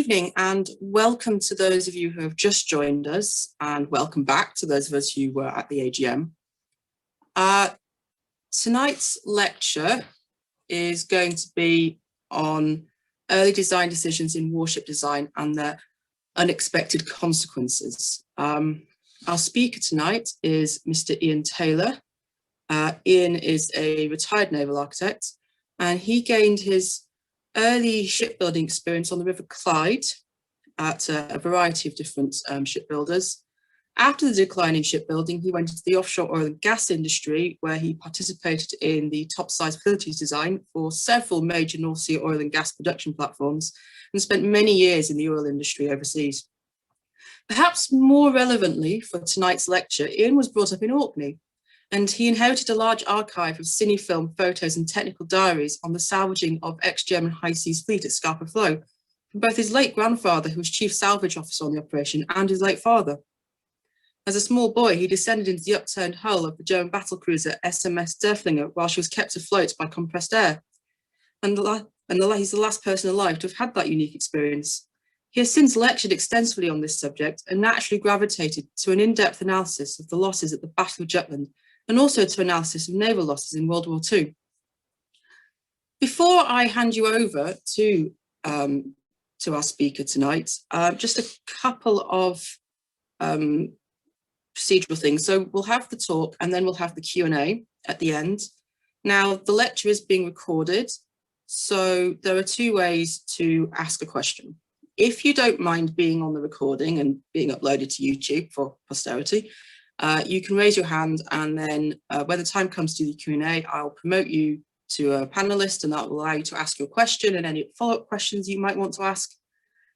evening and welcome to those of you who have just joined us, and welcome back to those of us who were at the AGM. Tonight's lecture is going to be on early design decisions in warship design and their unexpected consequences. Our speaker tonight is Mr. Ian Taylor. Ian is a retired naval architect, and he gained his early shipbuilding experience on the River Clyde at a variety of different shipbuilders. After the decline in shipbuilding, he went into the offshore oil and gas industry, where he participated in the topsides facilities design for several major North Sea oil and gas production platforms, and spent many years in the oil industry overseas. Perhaps more relevantly for tonight's lecture, Ian was brought up in Orkney, and he inherited a large archive of cine film, photos and technical diaries on the salvaging of ex-German high seas fleet at Scapa Flow from both his late grandfather, who was chief salvage officer on the operation, and his late father. As a small boy, he descended into the upturned hull of the German battlecruiser HMS Dufflinger while she was kept afloat by compressed air. And he's the last person alive to have had that unique experience. He has since lectured extensively on this subject and naturally gravitated to an in-depth analysis of the losses at the Battle of Jutland, and also to analysis of naval losses in World War II. Before I hand you over to our speaker tonight, just a couple of procedural things. So we'll have the talk and then we'll have the Q&A at the end. Now, the lecture is being recorded, so there are two ways to ask a question. If you don't mind being on the recording and being uploaded to YouTube for posterity, you can raise your hand, and then when the time comes to the Q&A, I'll promote you to a panelist, and that will allow you to ask your question and any follow-up questions you might want to ask.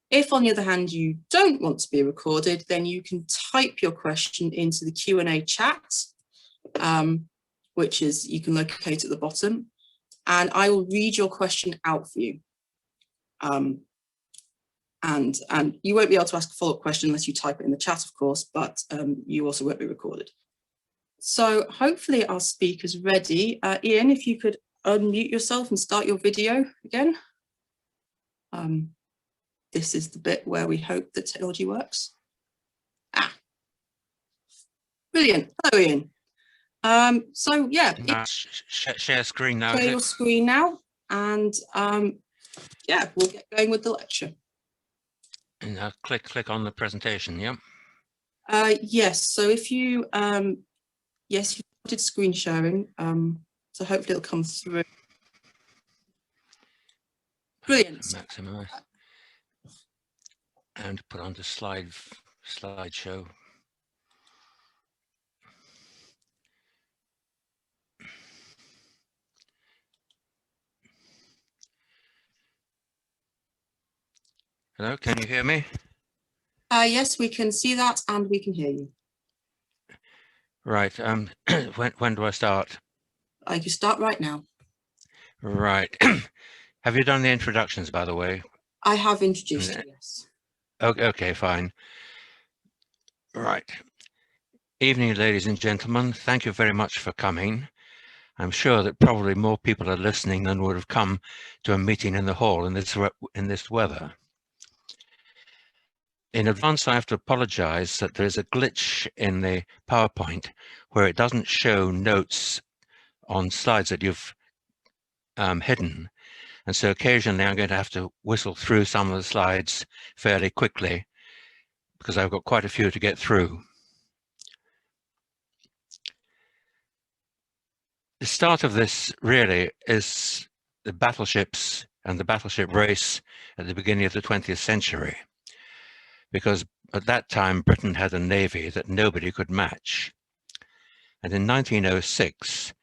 If, on the other hand, you don't want to be recorded, then you can type your question into the Q&A chat, which is you can locate at the bottom, and I will read your question out for you. And you won't be able to ask a follow-up question unless you type it in the chat, of course, but you also won't be recorded. So hopefully our speaker's ready. Ian, if you could unmute yourself and start your video again. This is the bit where we hope that technology works. Brilliant. Hello, Ian. So yeah. Share screen now. Share your screen now, and yeah, we'll get going with the lecture. And click on the presentation, yeah? Yes, so if you, yes, you did screen sharing, so hopefully it'll come through. Brilliant. Maximize. And put onto slideshow. Hello, can you hear me? Yes, we can see that and we can hear you. Right, when do I start? I can start right now. Right. Have you done the introductions, by the way? I have introduced you, yes. Okay, fine. Right. Evening, ladies and gentlemen. Thank you very much for coming. I'm sure that probably more people are listening than would have come to a meeting in the hall in this weather. In advance, I have to apologize that there is a glitch in the PowerPoint where it doesn't show notes on slides that you've hidden. And so occasionally I'm going to have to whistle through some of the slides fairly quickly because I've got quite a few to get through. The start of this really is the battleships and the battleship race at the beginning of the 20th century. Because at that time, Britain had a navy that nobody could match. And in 1906,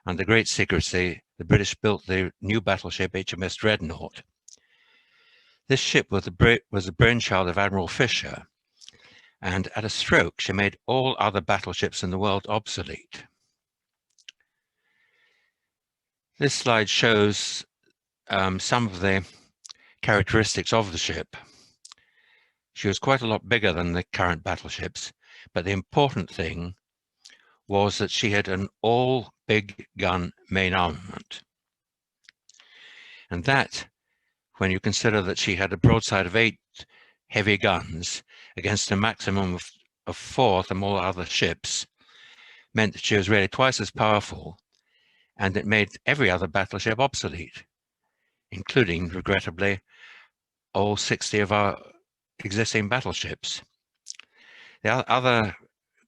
under great secrecy, the British built the new battleship HMS Dreadnought. This ship was the brainchild of Admiral Fisher, and at a stroke, she made all other battleships in the world obsolete. This slide shows some of the characteristics of the ship. She was quite a lot bigger than the current battleships, but the important thing was that she had an all big gun main armament. And that, when you consider that she had a broadside of 8 heavy guns against a maximum of 4 from all other ships meant that she was really twice as powerful, and it made every other battleship obsolete, including, regrettably, all 60 of our existing battleships. The other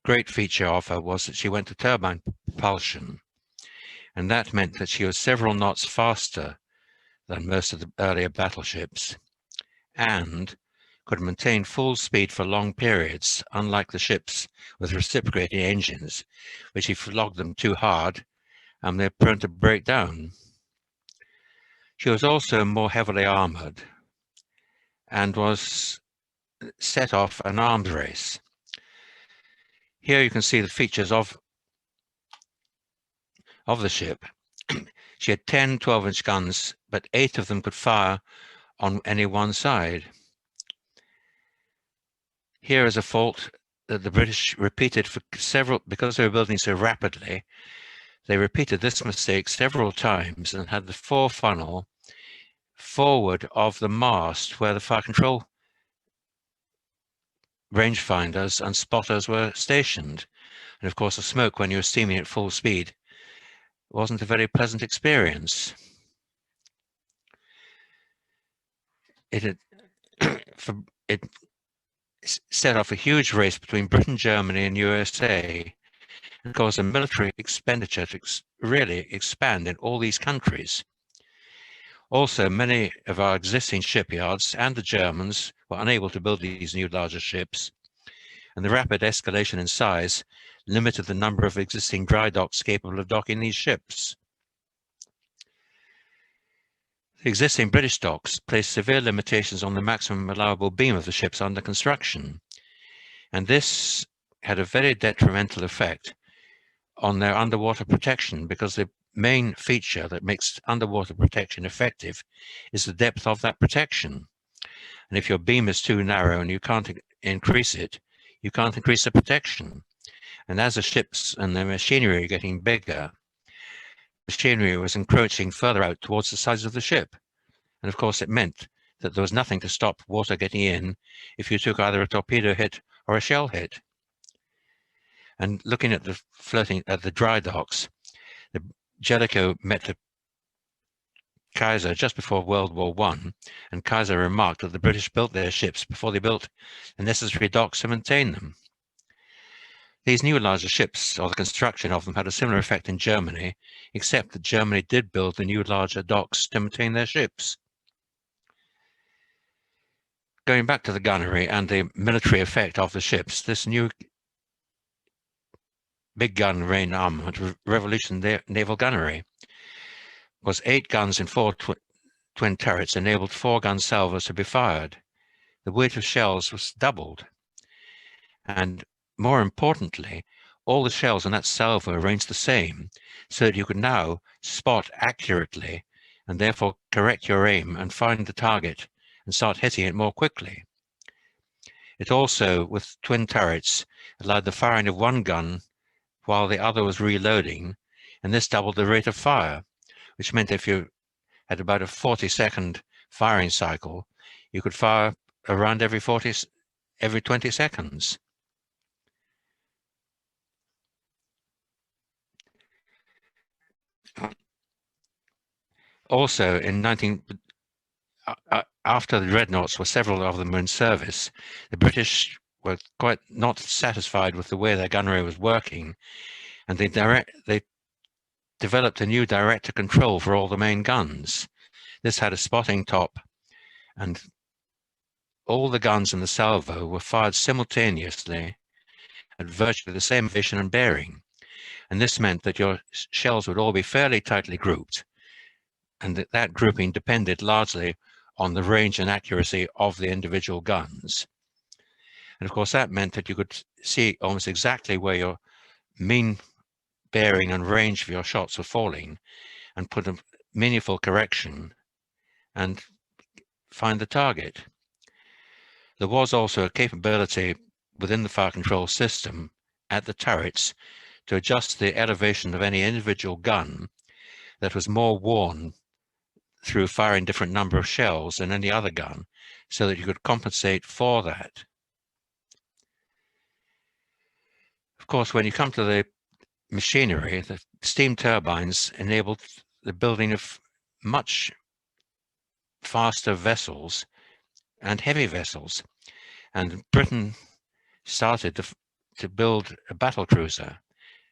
great feature of her was that she went to turbine propulsion, and that meant that she was several knots faster than most of the earlier battleships, and could maintain full speed for long periods, unlike the ships with reciprocating engines, which if you flogged them too hard, they're prone to break down. She was also more heavily armored and was set off an arms race. Here you can see the features of the ship. She had 10 12-inch guns, but 8 of them could fire on any one side. Here is a fault that the British repeated for several, because they were building so rapidly, they repeated this mistake several times and had the forefunnel forward of the mast where the fire control rangefinders and spotters were stationed. And of course, the smoke when you were steaming at full speed wasn't a very pleasant experience. It set off a huge race between Britain, Germany, and USA, and caused a military expenditure to really expand in all these countries. Also, many of our existing shipyards and the Germans were unable to build these new larger ships, and the rapid escalation in size limited the number of existing dry docks capable of docking these ships. The existing British docks placed severe limitations on the maximum allowable beam of the ships under construction, and this had a very detrimental effect on their underwater protection, because the main feature that makes underwater protection effective is the depth of that protection. And if your beam is too narrow and you can't increase it, you can't increase the protection. And as the ships and the machinery are getting bigger, machinery was encroaching further out towards the sides of the ship. And of course, it meant that there was nothing to stop water getting in if you took either a torpedo hit or a shell hit. And looking at the dry docks, the Jellicoe met the Kaiser just before World War I, and Kaiser remarked that the British built their ships before they built the necessary docks to maintain them. These new larger ships, or the construction of them, had a similar effect in Germany, except that Germany did build the new larger docks to maintain their ships. Going back to the gunnery and the military effect of the ships, this new big gun main armament revolutionized naval gunnery. Was 8 guns in 4 twin turrets enabled 4-gun salvos to be fired. The weight of shells was doubled. And more importantly, all the shells in that salvo ranged the same, so that you could now spot accurately and therefore correct your aim and find the target and start hitting it more quickly. It also, with twin turrets, allowed the firing of one gun while the other was reloading, and this doubled the rate of fire, which meant if you had about a 40-second firing cycle, you could fire around every 20 seconds. Also, after the dreadnoughts were several of them were in service, the British were quite not satisfied with the way their gunnery was working, and they developed a new director control for all the main guns. This had a spotting top, and all the guns in the salvo were fired simultaneously at virtually the same vision and bearing. And this meant that your shells would all be fairly tightly grouped, and that grouping depended largely on the range and accuracy of the individual guns. And of course, that meant that you could see almost exactly where your mean bearing and range of your shots were falling, and put a meaningful correction and find the target. There was also a capability within the fire control system at the turrets to adjust the elevation of any individual gun that was more worn through firing different number of shells than any other gun, so that you could compensate for that. Of course, when you come to the machinery, the steam turbines enabled the building of much faster vessels and heavy vessels. And Britain started to build a battle cruiser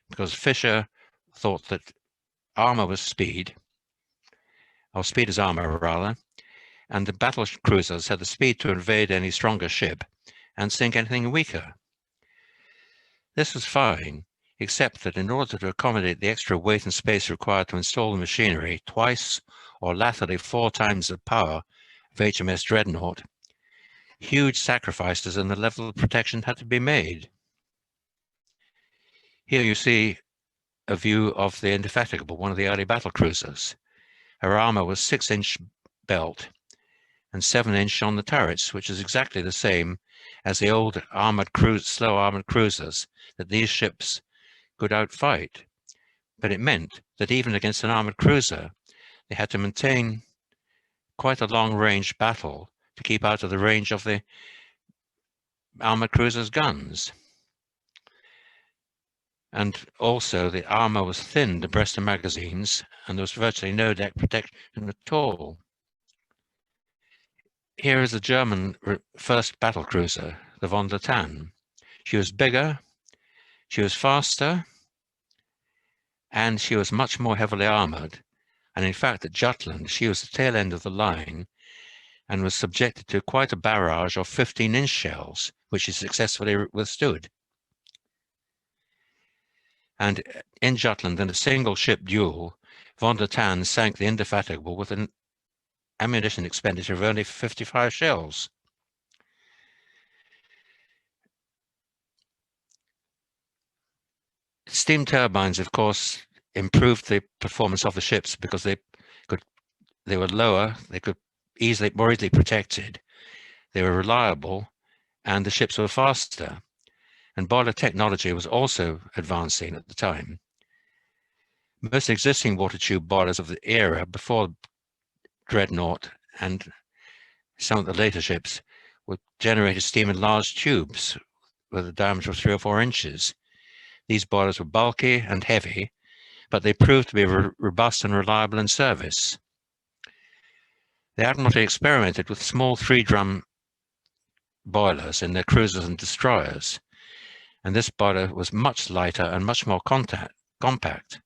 because Fisher thought that armor was speed, or speed is armor rather, and the battle cruisers had the speed to invade any stronger ship and sink anything weaker. This was fine, except that in order to accommodate the extra weight and space required to install the machinery, twice or latterly 4 times the power of HMS Dreadnought, huge sacrifices in the level of protection had to be made. Here you see a view of the Indefatigable, one of the early battle cruisers. Her armor was 6-inch belt and 7-inch on the turrets, which is exactly the same as the old slow armored cruisers that these ships could outfight. But it meant that even against an armored cruiser, they had to maintain quite a long-range battle to keep out of the range of the armored cruiser's guns. And also the armor was thinned abreast of magazines, and there was virtually no deck protection at all. Here is the German first battle cruiser, the von der Tann. She was bigger, she was faster, and she was much more heavily armored. And in fact, at Jutland, she was the tail end of the line and was subjected to quite a barrage of 15-inch shells, which she successfully withstood. And in Jutland, in a single ship duel, von der Tann sank the Indefatigable with an ammunition expenditure of only 55 shells. Steam turbines, of course, improved the performance of the ships because they were lower, they could more easily protected, they were reliable, and the ships were faster. And boiler technology was also advancing at the time. Most existing water tube boilers of the era before Dreadnought and some of the later ships would generate steam in large tubes with a diameter of 3 or 4 inches. These boilers were bulky and heavy, but they proved to be robust and reliable in service. The Admiralty experimented with small 3-drum boilers in their cruisers and destroyers, and this boiler was much lighter and much more compact.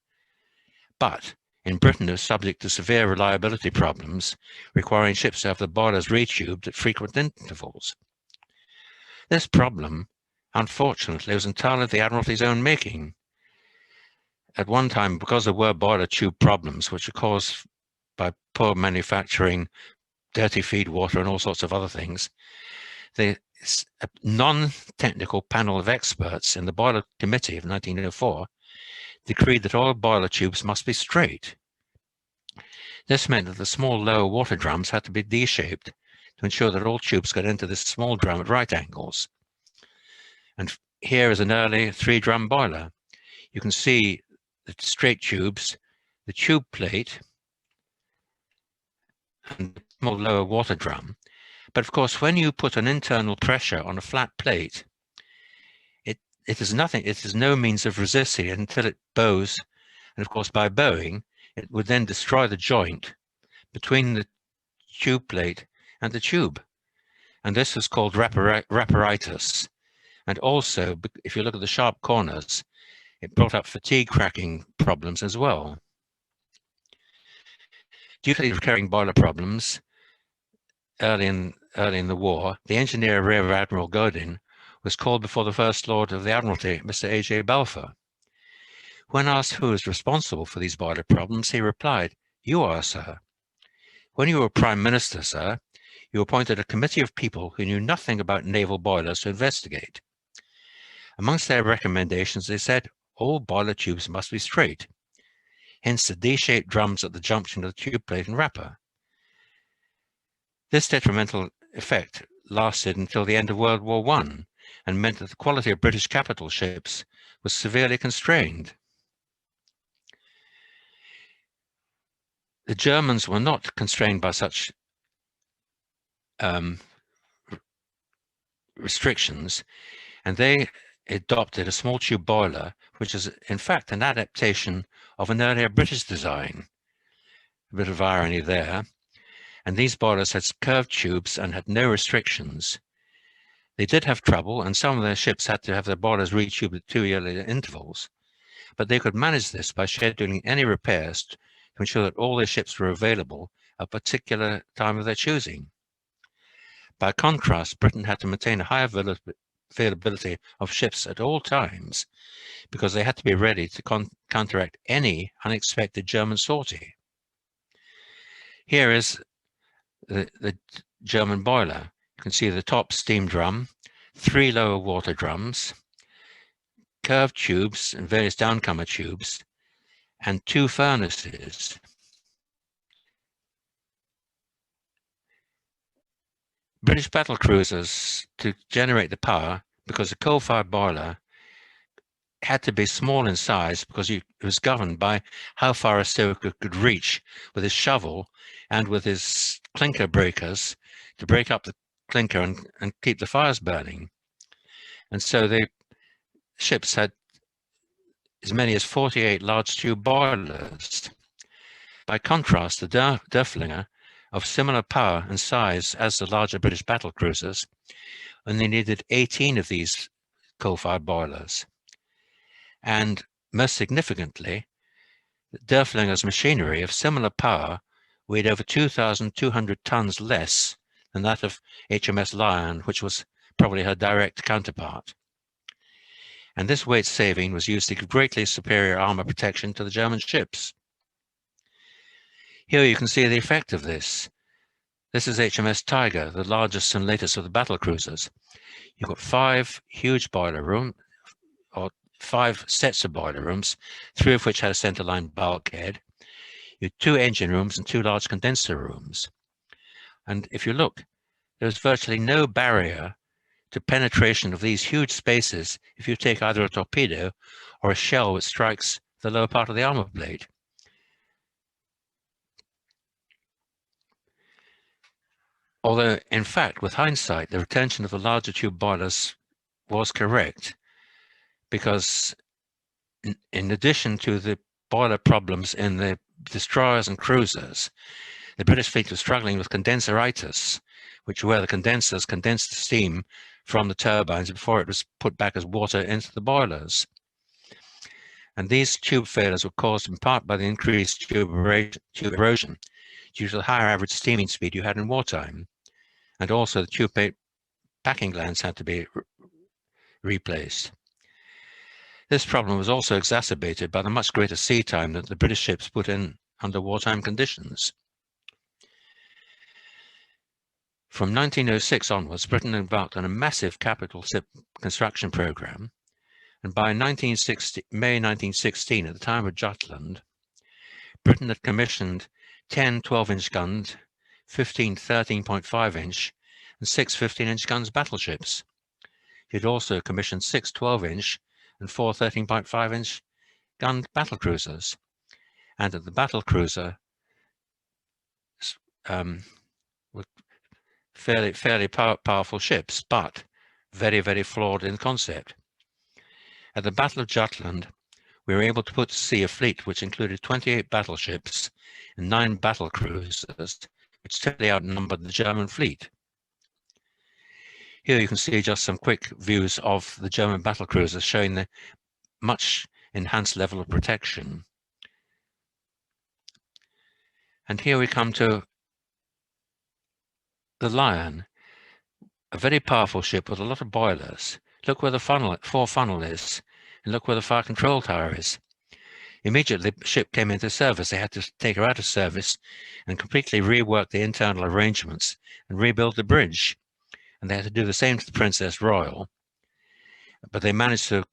But in Britain, it was subject to severe reliability problems, requiring ships to have the boilers retubed at frequent intervals. This problem, unfortunately, was entirely the Admiralty's own making. At one time, because there were boiler tube problems, which are caused by poor manufacturing, dirty feed water, and all sorts of other things, the non-technical panel of experts in the Boiler Committee of 1904 decreed that all boiler tubes must be straight. This meant that the small lower water drums had to be D-shaped to ensure that all tubes got into this small drum at right angles. And here is an early 3-drum boiler. You can see the straight tubes, the tube plate, and the small lower water drum. But of course, when you put an internal pressure on a flat plate, it is no means of resisting it until it bows. And of course, by bowing, it would then destroy the joint between the tube plate and the tube. And this is called rapperitis. And also, if you look at the sharp corners, it brought up fatigue cracking problems as well. Due to these recurring boiler problems, early in the war, the engineer Rear Admiral Godin was called before the First Lord of the Admiralty, Mr. A.J. Balfour. When asked who was responsible for these boiler problems, he replied, "You are, sir. When you were Prime Minister, sir, you appointed a committee of people who knew nothing about naval boilers to investigate. Amongst their recommendations, they said all boiler tubes must be straight, hence the D-shaped drums at the junction of the tube plate and wrapper. This detrimental effect lasted until the end of World War I and meant that the quality of British capital ships was severely constrained." the Germans were not constrained by such restrictions, and they adopted a small tube boiler, which is in fact an adaptation of an earlier British design. A bit of irony there. And these boilers had curved tubes and had no restrictions. They did have trouble, and some of their ships had to have their boilers retubed at 2-yearly intervals, but they could manage this by scheduling any repairs to ensure that all their ships were available at a particular time of their choosing. By contrast, Britain had to maintain a high availability of ships at all times because they had to be ready to counteract any unexpected German sortie. Here is the German boiler. You can see the top steam drum, 3 lower water drums, curved tubes and various downcomer tubes, and 2 furnaces. British battle cruisers, to generate the power, because the coal-fired boiler had to be small in size because it was governed by how far a stoker could reach with his shovel and with his clinker breakers to break up the clinker and keep the fires burning. And so the ships had as many as 48 large tube boilers. By contrast, the Dufflinger, of similar power and size as the larger British battle cruisers, only needed 18 of these coal-fired boilers. And most significantly, the Dufflinger's machinery of similar power weighed over 2,200 tons less than that of HMS Lion, which was probably her direct counterpart. And this weight saving was used to give greatly superior armor protection to the German ships. Here you can see the effect of this. This is HMS Tiger, the largest and latest of the battle cruisers. You've got 5 huge boiler rooms, or 5 sets of boiler rooms, 3 of which had a centerline bulkhead. You had 2 engine rooms and 2 large condenser rooms. And if you look, there's virtually no barrier to penetration of these huge spaces if you take either a torpedo or a shell which strikes the lower part of the armor plate. Although, in fact, with hindsight, the retention of the larger tube boilers was correct, because in addition to the boiler problems in the destroyers and cruisers, the British fleet was struggling with condenseritis, which were the condensers condensed the steam from the turbines before it was put back as water into the boilers. And these tube failures were caused in part by the increased tube erosion due to the higher average steaming speed you had in wartime. And also the tube packing glands had to be replaced. This problem was also exacerbated by the much greater sea time that the British ships put in under wartime conditions. From 1906 onwards, Britain embarked on a massive capital ship construction program, and by May 1916, at the time of Jutland, Britain had commissioned 10 12-inch guns, 15 13.5-inch, and 6 15-inch guns battleships. She had also commissioned 6 12-inch and 4 13.5-inch gun battlecruisers, and at the battlecruiser were fairly powerful ships, but very, very flawed in concept. At the Battle of Jutland, we were able to put to sea a fleet which included 28 battleships and 9 battlecruisers, which totally outnumbered the German fleet. Here you can see just some quick views of the German battlecruisers showing the much enhanced level of protection. And here we come to the Lion, a very powerful ship with a lot of boilers. Look where the fore funnel is, and look where the fire control tower is. Immediately the ship came into service. They had to take her out of service and completely rework the internal arrangements and rebuild the bridge. And they had to do the same to the Princess Royal. But they managed to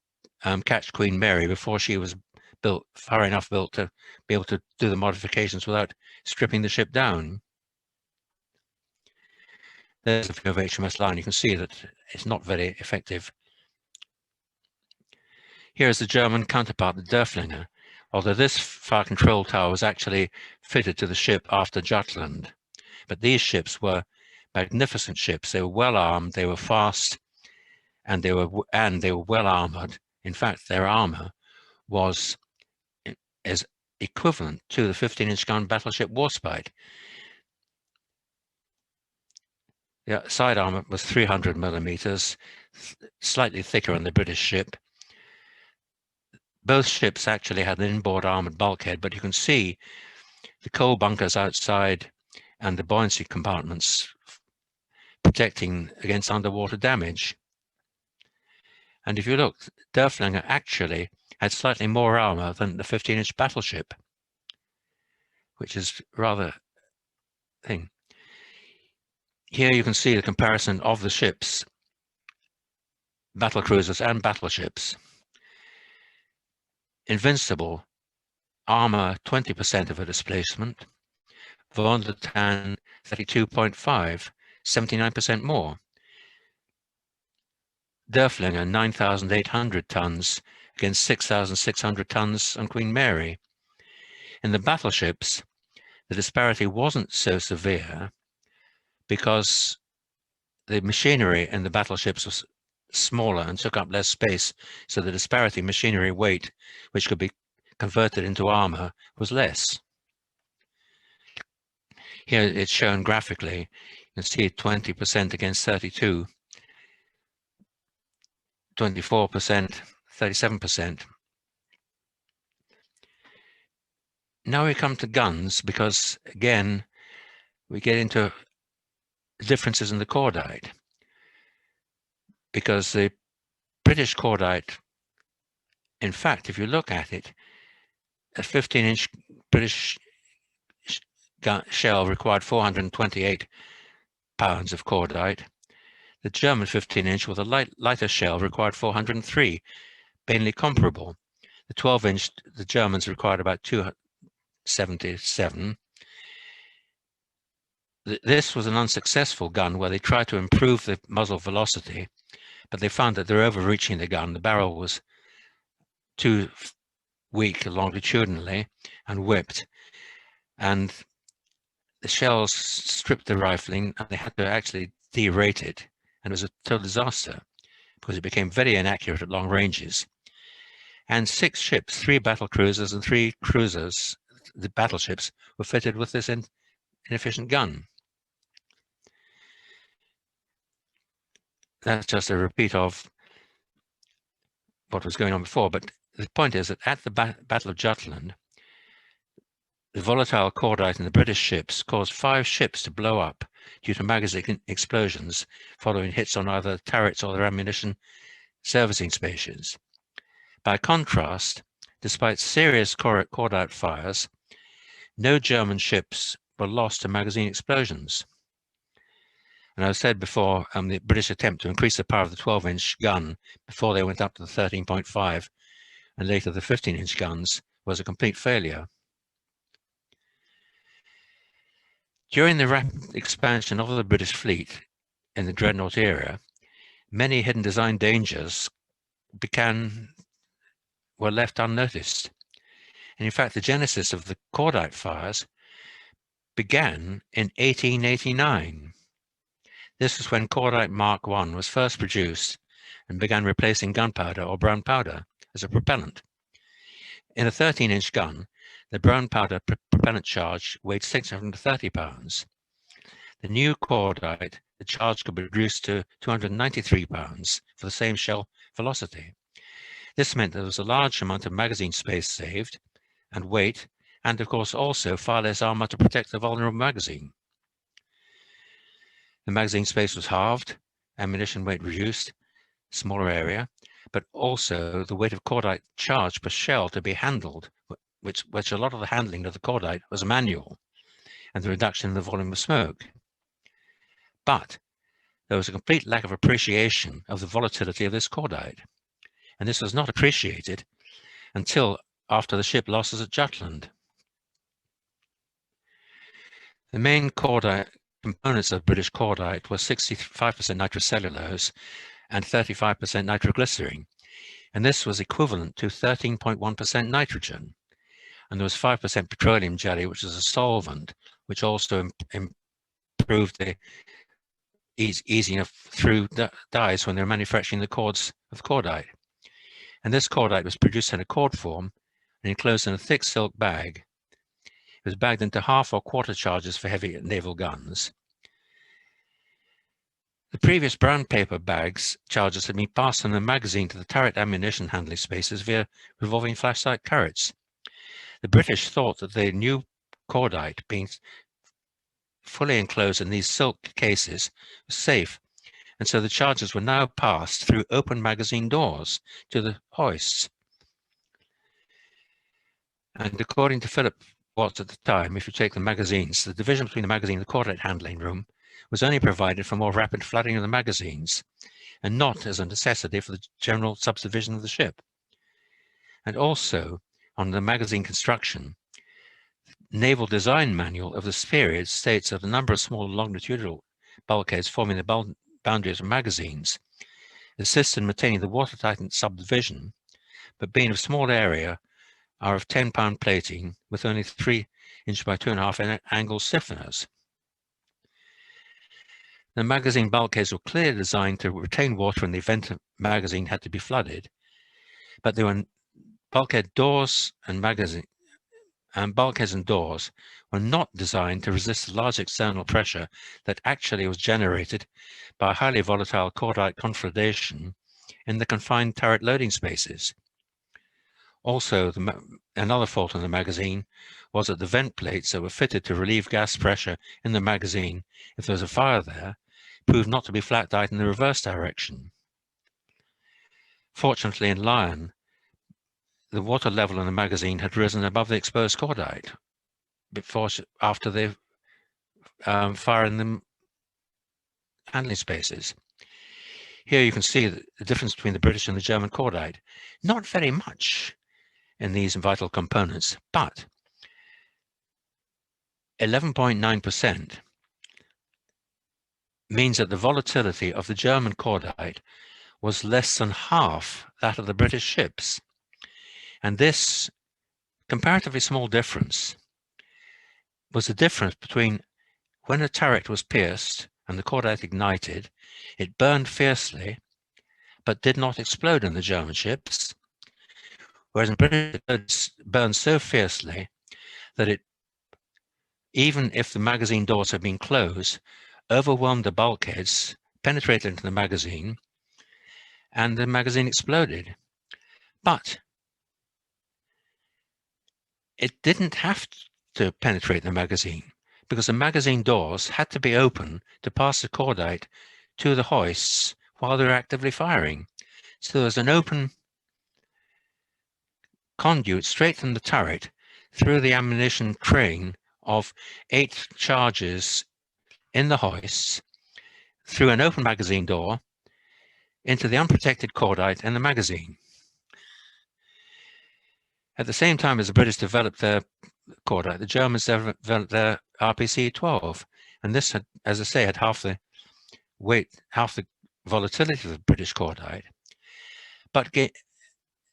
catch Queen Mary before she was built, far enough built to be able to do the modifications without stripping the ship down. There's a view of HMS Lion. You can see that it's not very effective. Here is the German counterpart, the Dufflinger, although this fire control tower was actually fitted to the ship after Jutland. But these ships were magnificent ships. They were well armed, they were fast, and they were well armored. In fact, their armor was as equivalent to the 15-inch gun battleship Warspite. The side armor was 300 millimeters, slightly thicker on the British ship. Both ships actually had an inboard armored bulkhead, but you can see the coal bunkers outside and the buoyancy compartments protecting against underwater damage. And if you look, Dufflinger actually had slightly more armor than the 15-inch battleship, which is rather thing. Here you can see the comparison of the ships, battlecruisers and battleships. Invincible, armor 20% of a displacement. Von der Tann 32.5, 79% more. Dufflinger 9,800 tons against 6,600 tons on Queen Mary. In the battleships, the disparity wasn't so severe because the machinery in the battleships was smaller and took up less space, so the disparity machinery weight, which could be converted into armor, was less. Here it's shown graphically. You can see 20% against 32, 24%, 37%. Now we come to guns, because again, we get into differences in the cordite. Because the British cordite, in fact, if you look at it, a 15-inch British shell required 428 pounds of cordite. The German 15-inch with a lighter shell required 403, mainly comparable. The 12-inch, the Germans required about 277. This was an unsuccessful gun where they tried to improve the muzzle velocity, but they found that they're overreaching the gun. The barrel was too weak longitudinally and whipped, and the shells stripped the rifling, and they had to actually derate it, and it was a total disaster because it became very inaccurate at long ranges. And 6 ships, 3 battle cruisers and 3 cruisers, the battleships, were fitted with this inefficient gun. That's just a repeat of what was going on before, but the point is that at the Battle of Jutland, the volatile cordite in the British ships caused 5 ships to blow up due to magazine explosions following hits on either turrets or their ammunition servicing stations. By contrast, despite serious cordite fires, no German ships were lost to magazine explosions. And I said before, the British attempt to increase the power of the 12-inch gun before they went up to the 13.5 and later the 15-inch guns was a complete failure. During the rapid expansion of the British fleet in the Dreadnought era, many hidden design dangers were left unnoticed. And in fact, the genesis of the cordite fires began in 1889. This was when Cordite Mark I was first produced and began replacing gunpowder or brown powder as a propellant. In a 13-inch gun, the brown powder propellant charge weighed 630 pounds. The new cordite, the charge could be reduced to 293 pounds for the same shell velocity. This meant there was a large amount of magazine space saved and weight, and of course also far less armor to protect the vulnerable magazine. The magazine space was halved, ammunition weight reduced, smaller area, but also the weight of cordite charge per shell to be handled, which a lot of the handling of the cordite was manual, and the reduction in the volume of smoke. But there was a complete lack of appreciation of the volatility of this cordite, and this was not appreciated until after the ship losses at Jutland. The main cordite components of British cordite were 65% nitrocellulose and 35% nitroglycerin, and this was equivalent to 13.1% nitrogen. and there was 5% petroleum jelly, which is a solvent, which also improved the easing of through dyes when they were manufacturing the cords of cordite. And this cordite was produced in a cord form and enclosed in a thick silk bag. It was bagged into half or quarter charges for heavy naval guns. The previous brown paper bags charges had been passed from the magazine to the turret ammunition handling spaces via revolving flashlight turrets. The British thought that the new cordite, being fully enclosed in these silk cases, was safe, and so the charges were now passed through open magazine doors to the hoists. And according to Philip Watts at the time, if you take the magazines, the division between the magazine and the cordite handling room was only provided for more rapid flooding of the magazines, and not as a necessity for the general subdivision of the ship. And also, on the magazine construction, Naval Design Manual of this period states that a number of small longitudinal bulkheads forming the boundaries of magazines assist in maintaining the watertight subdivision, but being of small area, are of 10-pound plating with only 3" by 2.5" angle stiffeners. The magazine bulkheads were clearly designed to retain water in the event a magazine had to be flooded, but there were bulkhead doors and bulkheads and doors were not designed to resist the large external pressure that actually was generated by highly volatile cordite conflagration in the confined turret loading spaces. Also, another fault in the magazine was that the vent plates that were fitted to relieve gas pressure in the magazine if there was a fire there proved not to be flat died in the reverse direction. Fortunately, in Lion, the water level in the magazine had risen above the exposed cordite after the fire in the handling spaces. Here you can see the difference between the British and the German cordite. Not very much in these vital components, but 11.9% means that the volatility of the German cordite was less than half that of the British ships. And this comparatively small difference was the difference between when a turret was pierced and the cordite ignited, it burned fiercely, but did not explode in the German ships, whereas in British it burned so fiercely that it, even if the magazine doors had been closed, overwhelmed the bulkheads, penetrated into the magazine, and the magazine exploded. But it didn't have to penetrate the magazine, because the magazine doors had to be open to pass the cordite to the hoists while they were actively firing. So there was an open conduit straight from the turret through the ammunition train of 8 charges in the hoists, through an open magazine door, into the unprotected cordite in the magazine. At the same time as the British developed their cordite, the Germans developed their RPC-12, and this had, as I say, had half the weight, half the volatility of the British cordite. But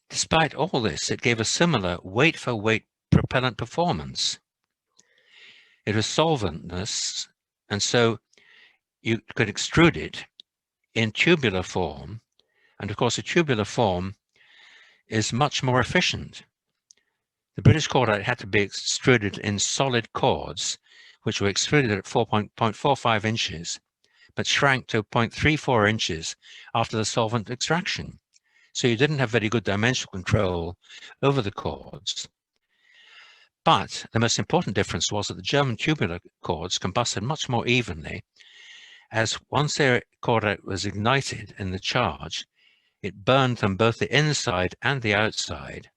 despite all this, it gave a similar weight-for-weight propellant performance. It was solventless, and so you could extrude it in tubular form, and of course a tubular form is much more efficient. The British cordite had to be extruded in solid cords, which were extruded at 4.45 inches, but shrank to 0.34 inches after the solvent extraction. So you didn't have very good dimensional control over the cords. But the most important difference was that the German tubular cords combusted much more evenly, as once their cordite was ignited in the charge, it burned from both the inside and the outside,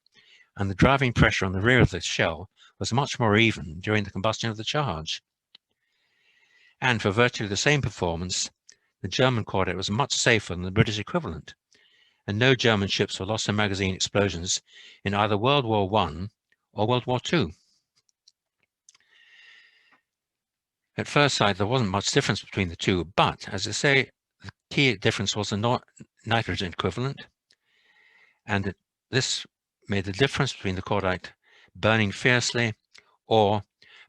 and the driving pressure on the rear of the shell was much more even during the combustion of the charge. And for virtually the same performance, the German cordite was much safer than the British equivalent, and no German ships were lost in magazine explosions in either World War I or World War II. At first sight, there wasn't much difference between the two, but as I say, the key difference was the nitrogen equivalent, and this made the difference between the cordite burning fiercely, or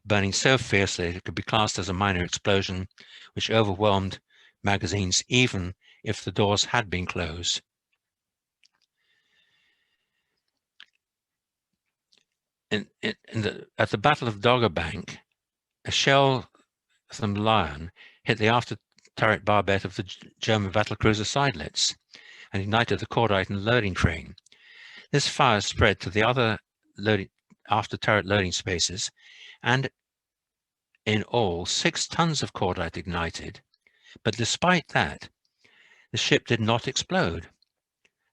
burning so fiercely it could be classed as a minor explosion, which overwhelmed magazines even if the doors had been closed. At the Battle of Dogger Bank, a shell from Lion hit the after turret barbette of the German battlecruiser Seydlitz and ignited the Cordite and loading train. This fire spread to the other after turret loading spaces, and in all 6 tons of Cordite ignited. But despite that, the ship did not explode.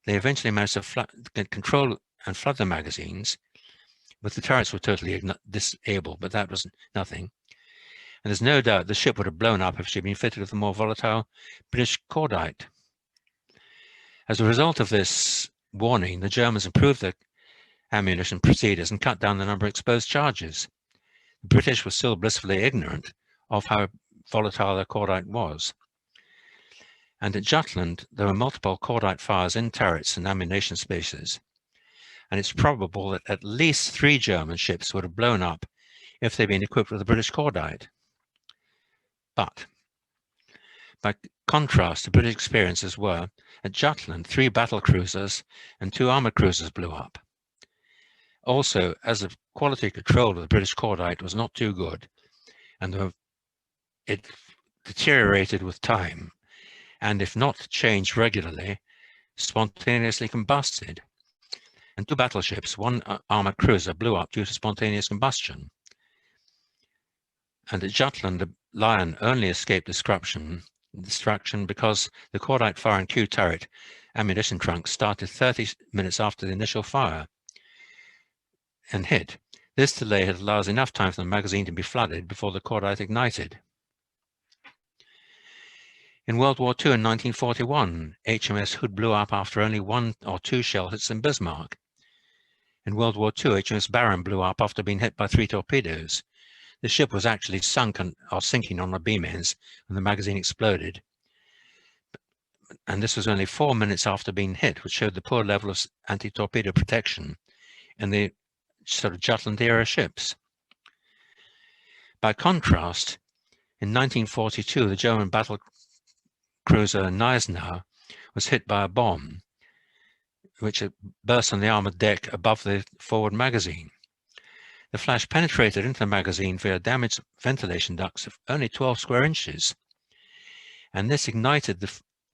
They eventually managed to control and flood the magazines, but the turrets were totally disabled, but that was nothing. And there's no doubt the ship would have blown up if she'd been fitted with a more volatile British Cordite. As a result of this warning, the Germans improved their ammunition procedures and cut down the number of exposed charges. The British were still blissfully ignorant of how volatile their Cordite was. And at Jutland, there were multiple Cordite fires in turrets and ammunition spaces, and it's probable that at least 3 German ships would have blown up if they'd been equipped with a British Cordite. But by contrast, the British experiences were, at Jutland, 3 battle cruisers and 2 armoured cruisers blew up. Also, as the quality control of the British Cordite was not too good, and it deteriorated with time, and if not changed regularly, spontaneously combusted. And 2 battleships, 1 armoured cruiser blew up due to spontaneous combustion. And at Jutland, the Lion only escaped destruction because the Cordite fire and Q turret ammunition trunk started 30 minutes after the initial fire and hit. This delay had allowed enough time for the magazine to be flooded before the Cordite ignited. In World War II in 1941, HMS Hood blew up after only 1 or 2 shell hits in Bismarck. In World War II, HMS Bayern blew up after being hit by 3 torpedoes. The ship was actually sinking on the beam ends when the magazine exploded. And this was only 4 minutes after being hit, which showed the poor level of anti-torpedo protection in the sort of Jutland-era ships. By contrast, in 1942, the German battle cruiser Neisner was hit by a bomb, which burst on the armored deck above the forward magazine. The flash penetrated into the magazine via damaged ventilation ducts of only 12 square inches, and this ignited the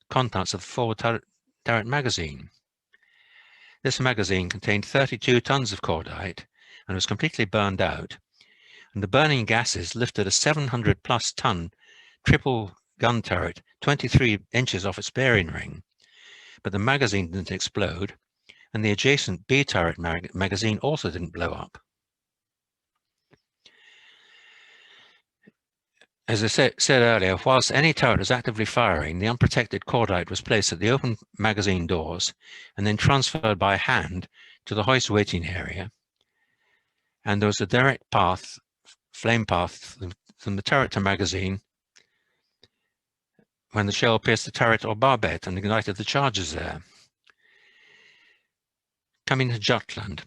contents of the forward turret magazine. This magazine contained 32 tons of Cordite and was completely burned out, and the burning gases lifted a 700-plus ton triple gun turret 23 inches off its bearing ring, but the magazine didn't explode, and the adjacent B turret magazine also didn't blow up. As I said earlier, whilst any turret was actively firing, the unprotected Cordite was placed at the open magazine doors and then transferred by hand to the hoist waiting area. And there was a direct path, flame path, from the turret to magazine when the shell pierced the turret or barbette and ignited the charges there. Coming to Jutland,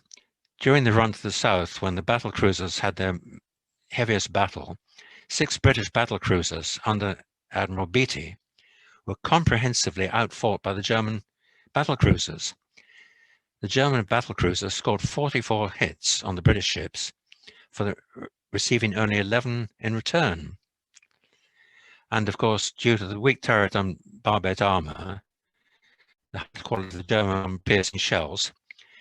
during the run to the south, when the battle cruisers had their heaviest battle, 6 British battle cruisers under Admiral Beatty were comprehensively outfought by the German battle cruisers. The German battle cruisers scored 44 hits on the British ships, receiving only 11 in return. And of course, due to the weak turret and barbette armour, the high quality of the German piercing shells,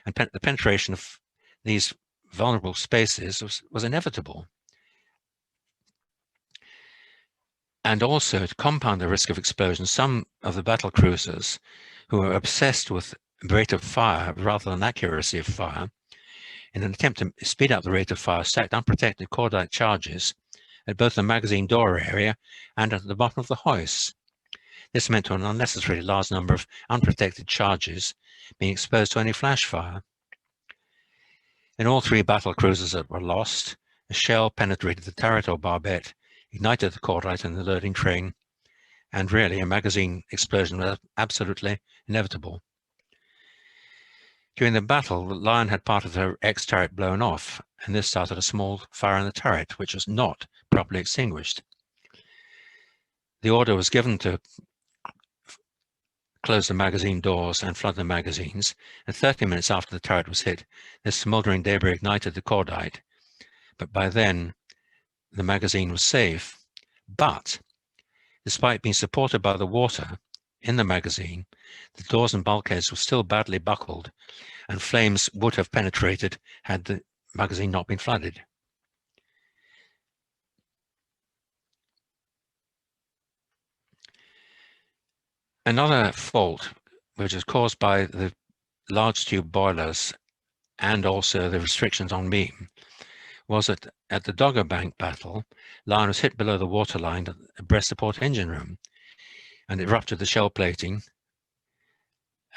and the penetration of these vulnerable spaces was inevitable. And also, to compound the risk of explosion, some of the battle cruisers, who were obsessed with rate of fire rather than accuracy of fire, in an attempt to speed up the rate of fire, stacked unprotected Cordite charges at both the magazine door area and at the bottom of the hoist. This meant to an unnecessarily large number of unprotected charges being exposed to any flash fire. In all 3 battle cruisers that were lost, a shell penetrated the turret or barbette, ignited the Cordite in the loading train, and really a magazine explosion was absolutely inevitable. During the battle, the Lion had part of the X-turret blown off, and this started a small fire in the turret, which was not properly extinguished. The order was given to close the magazine doors and flood the magazines, and 30 minutes after the turret was hit, this smoldering debris ignited the cordite, but by then the magazine was safe. But despite being supported by the water in the magazine, the doors and bulkheads were still badly buckled, and flames would have penetrated had the magazine not been flooded. Another fault, which is caused by the large tube boilers and also the restrictions on beam, was that at the Dogger Bank battle, Lion was hit below the waterline at the breast support engine room, and it ruptured the shell plating,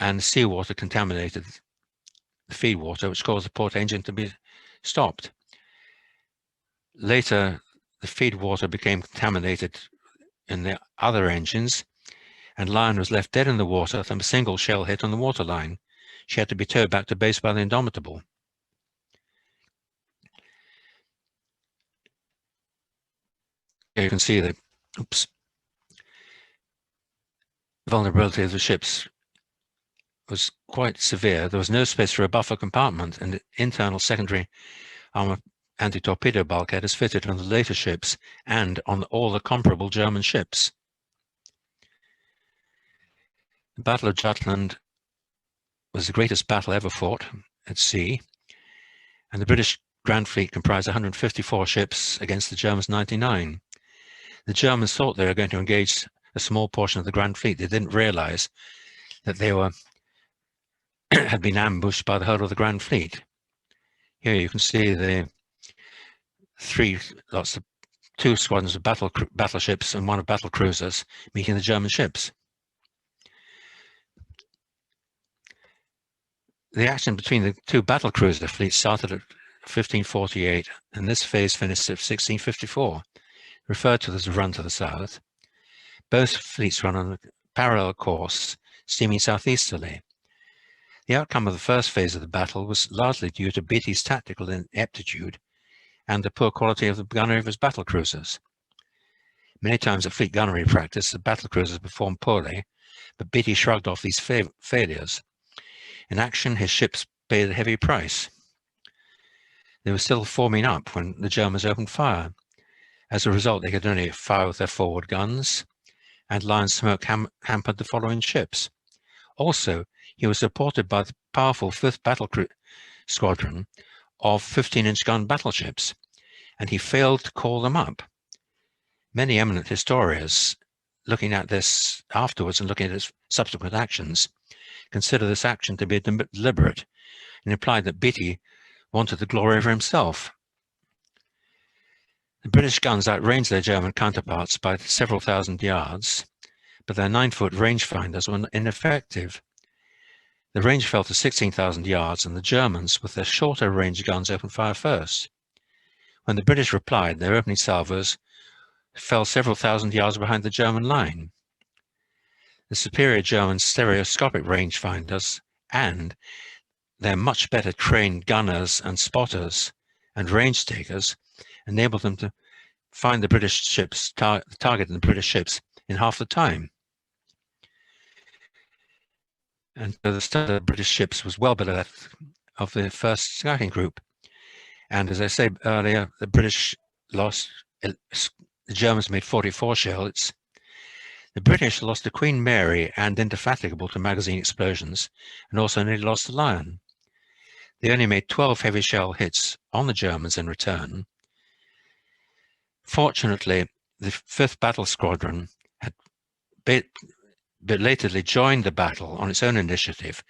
and seawater contaminated the feed water, which caused the port engine to be stopped. Later, the feed water became contaminated in the other engines, and Lion was left dead in the water from a single shell hit on the waterline. She had to be towed back to base by the Indomitable. Here you can see the vulnerability of the ships was quite severe. There was no space for a buffer compartment, and the internal secondary armor anti-torpedo bulkhead is fitted on the later ships and on all the comparable German ships. The Battle of Jutland was the greatest battle ever fought at sea, and the British Grand Fleet comprised 154 ships against the Germans' 99. The Germans thought they were going to engage a small portion of the Grand Fleet. They didn't realize that they were had been ambushed by the whole of the Grand Fleet. Here you can see the two squadrons of battleships and one of battle cruisers meeting the German ships. The action between the two battle cruiser fleets started at 1548, and this phase finished at 1654, referred to as the run to the south. Both fleets run on a parallel course, steaming southeasterly. The outcome of the first phase of the battle was largely due to Beatty's tactical ineptitude and the poor quality of the gunnery of his battle cruisers. Many times at fleet gunnery practice, the battle cruisers performed poorly, but Beatty shrugged off these failures. In action, his ships paid a heavy price. They were still forming up when the Germans opened fire. As a result, they could only fire with their forward guns, and Lion's smoke hampered the following ships. Also, he was supported by the powerful 5th Battle Squadron of 15-inch gun battleships, and he failed to call them up. Many eminent historians, looking at this afterwards and looking at his subsequent actions, consider this action to be deliberate and implied that Beatty wanted the glory for himself. The British guns outranged their German counterparts by several thousand yards, but their 9-foot rangefinders were ineffective. The range fell to 16,000 yards, and the Germans, with their shorter range guns, opened fire first. When the British replied, their opening salvos fell several thousand yards behind the German line. The superior German stereoscopic rangefinders and their much better trained gunners and spotters and range takers enabled them to find the British ships, targeting the British ships in half the time. And so the start of the British ships was well below that of the first scouting group. And as I said earlier, the British lost, the Germans made 44 shell hits. The British lost the Queen Mary and Indefatigable to magazine explosions, and also nearly lost the Lion. They only made 12 heavy shell hits on the Germans in return. Fortunately, the 5th Battle Squadron had belatedly joined the battle on its own initiative,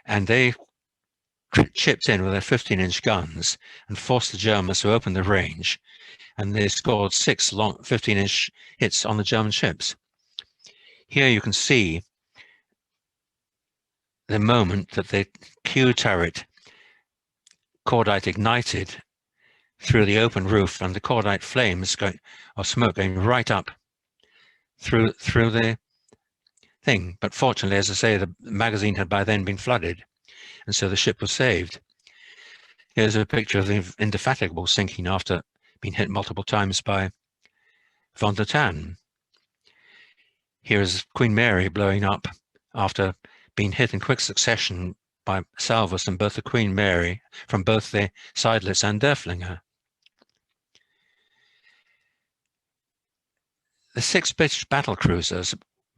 and they chipped in with their 15-inch guns and forced the Germans to open the range, and they scored 6 long 15-inch hits on the German ships. Here you can see the moment that the Q turret Cordite ignited through the open roof, and the Cordite flames of smoke going right up through the thing. But fortunately, as I say, the magazine had by then been flooded, and so the ship was saved. Here's a picture of the Indefatigable sinking after being hit multiple times by von der Tann. Here is Queen Mary blowing up after being hit in quick succession by salvos in both the Queen Mary from both the Seydlitz and Dufflinger. The 6 British battle cruisers'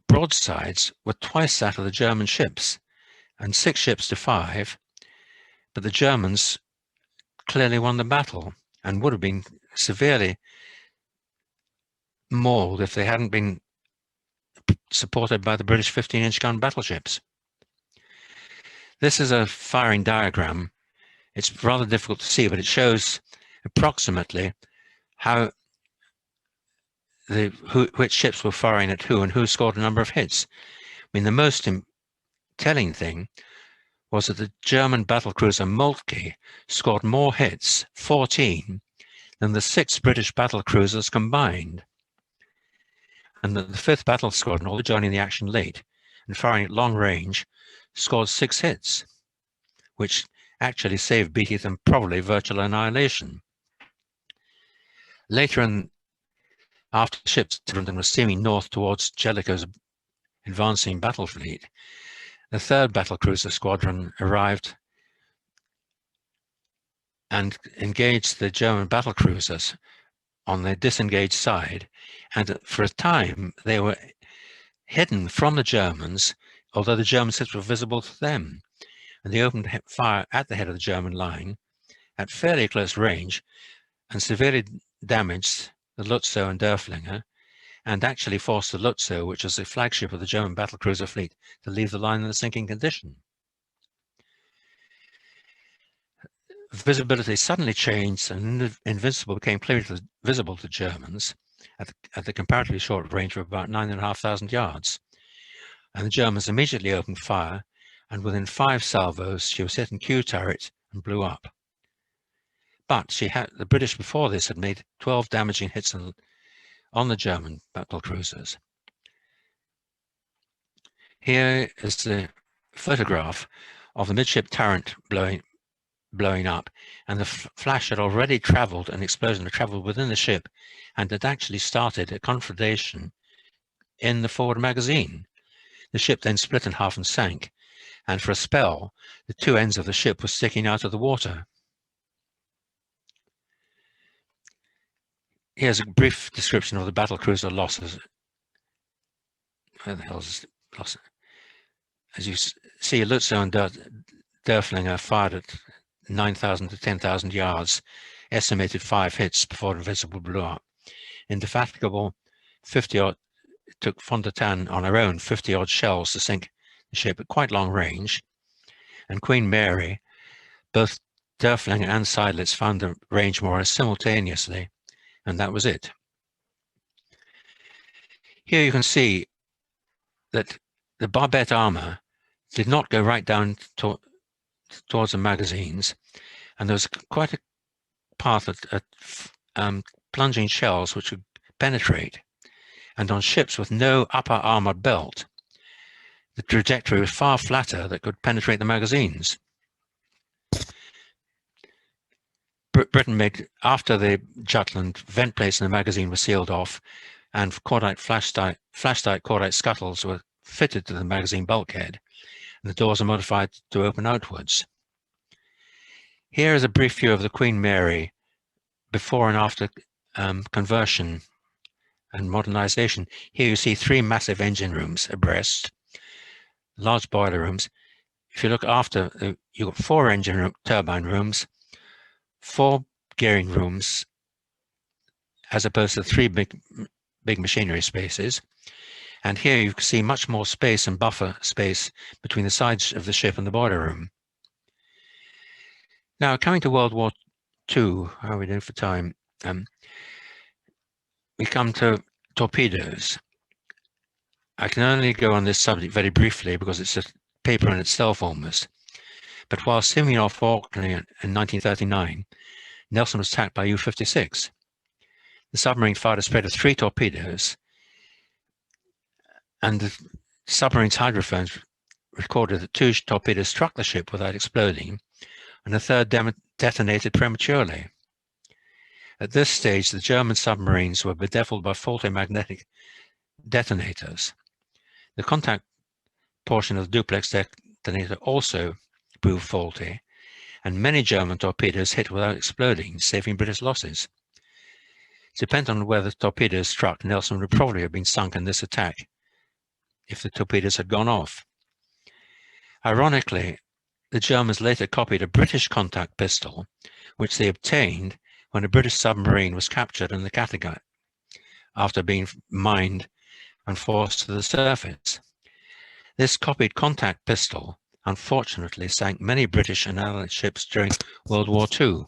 broadsides were twice that of the German ships, and 6 ships to 5, but the Germans clearly won the battle and would have been severely mauled if they hadn't been supported by the British 15-inch gun battleships. This is a firing diagram. It's rather difficult to see, but it shows approximately how which ships were firing at who and who scored a number of hits. I mean, the most telling thing was that the German battlecruiser Moltke scored more hits, 14, than the 6 British battlecruisers combined. And that the 5th Battle Squadron, although joining the action late and firing at long range, scored 6 hits, which actually saved Beatty from probably virtual annihilation. Later after the ships were steaming north towards Jellicoe's advancing battle fleet, the 3rd Battlecruiser Squadron arrived and engaged the German battlecruisers on the disengaged side, and for a time they were hidden from the Germans, although the German ships were visible to them, and they opened fire at the head of the German line at fairly close range and severely damaged the Lutzow and Dufflinger, and actually forced the Lutzow, which was the flagship of the German battlecruiser fleet, to leave the line in a sinking condition. Visibility suddenly changed, and Invincible became clearly visible to Germans at the comparatively short range of about 9,500 yards. And the Germans immediately opened fire, and within 5 salvos, she was hit in Q turret and blew up. But the British before this had made 12 damaging hits on the German battlecruisers. Here is the photograph of the midship turret blowing up, and the flash had already traveled, an explosion had traveled within the ship and had actually started a conflagration in the forward magazine. The ship then split in half and sank, and for a spell, the 2 ends of the ship were sticking out of the water. Here's a brief description of the battlecruiser losses. Where the hell is loss? As you see, Lutzow and Dufflinger fired at 9,000 to 10,000 yards, estimated 5 hits before Invincible blew up. Indefatigable, 50-odd, took von der Tann on her own 50-odd shells to sink the ship at quite long range. And Queen Mary, both Dufflinger and Seydlitz found the range more or less simultaneously, and that was it. Here you can see that the barbette armor did not go right down towards the magazines, and there was quite a path at plunging shells which would penetrate. And on ships with no upper armor belt, the trajectory was far flatter that could penetrate the magazines. Britain made, after the Jutland vent plates in the magazine were sealed off, and Cordite flashlight Cordite scuttles were fitted to the magazine bulkhead, and the doors are modified to open outwards. Here is a brief view of the Queen Mary before and after conversion and modernization. Here you see 3 massive engine rooms abreast, large boiler rooms. If you look after, you've got 4 turbine rooms, 4 gearing rooms, as opposed to 3 big machinery spaces. And here you can see much more space and buffer space between the sides of the ship and the boiler room. Now, coming to World War II, how are we doing for time? We come to torpedoes. I can only go on this subject very briefly because it's a paper in itself almost. But while steaming off Orkney in 1939, Nelson was attacked by U-56. The submarine fired a spread of 3 torpedoes, and the submarine's hydrophones recorded that 2 torpedoes struck the ship without exploding, and a third detonated prematurely. At this stage, the German submarines were bedeviled by faulty magnetic detonators. The contact portion of the duplex detonator also proved faulty, and many German torpedoes hit without exploding, saving British losses. Depending on where the torpedoes struck, Nelson would probably have been sunk in this attack if the torpedoes had gone off. Ironically, the Germans later copied a British contact pistol, which they obtained when a British submarine was captured in the Kattegat after being mined and forced to the surface. This copied contact pistol unfortunately sank many British and Allied ships during World War II.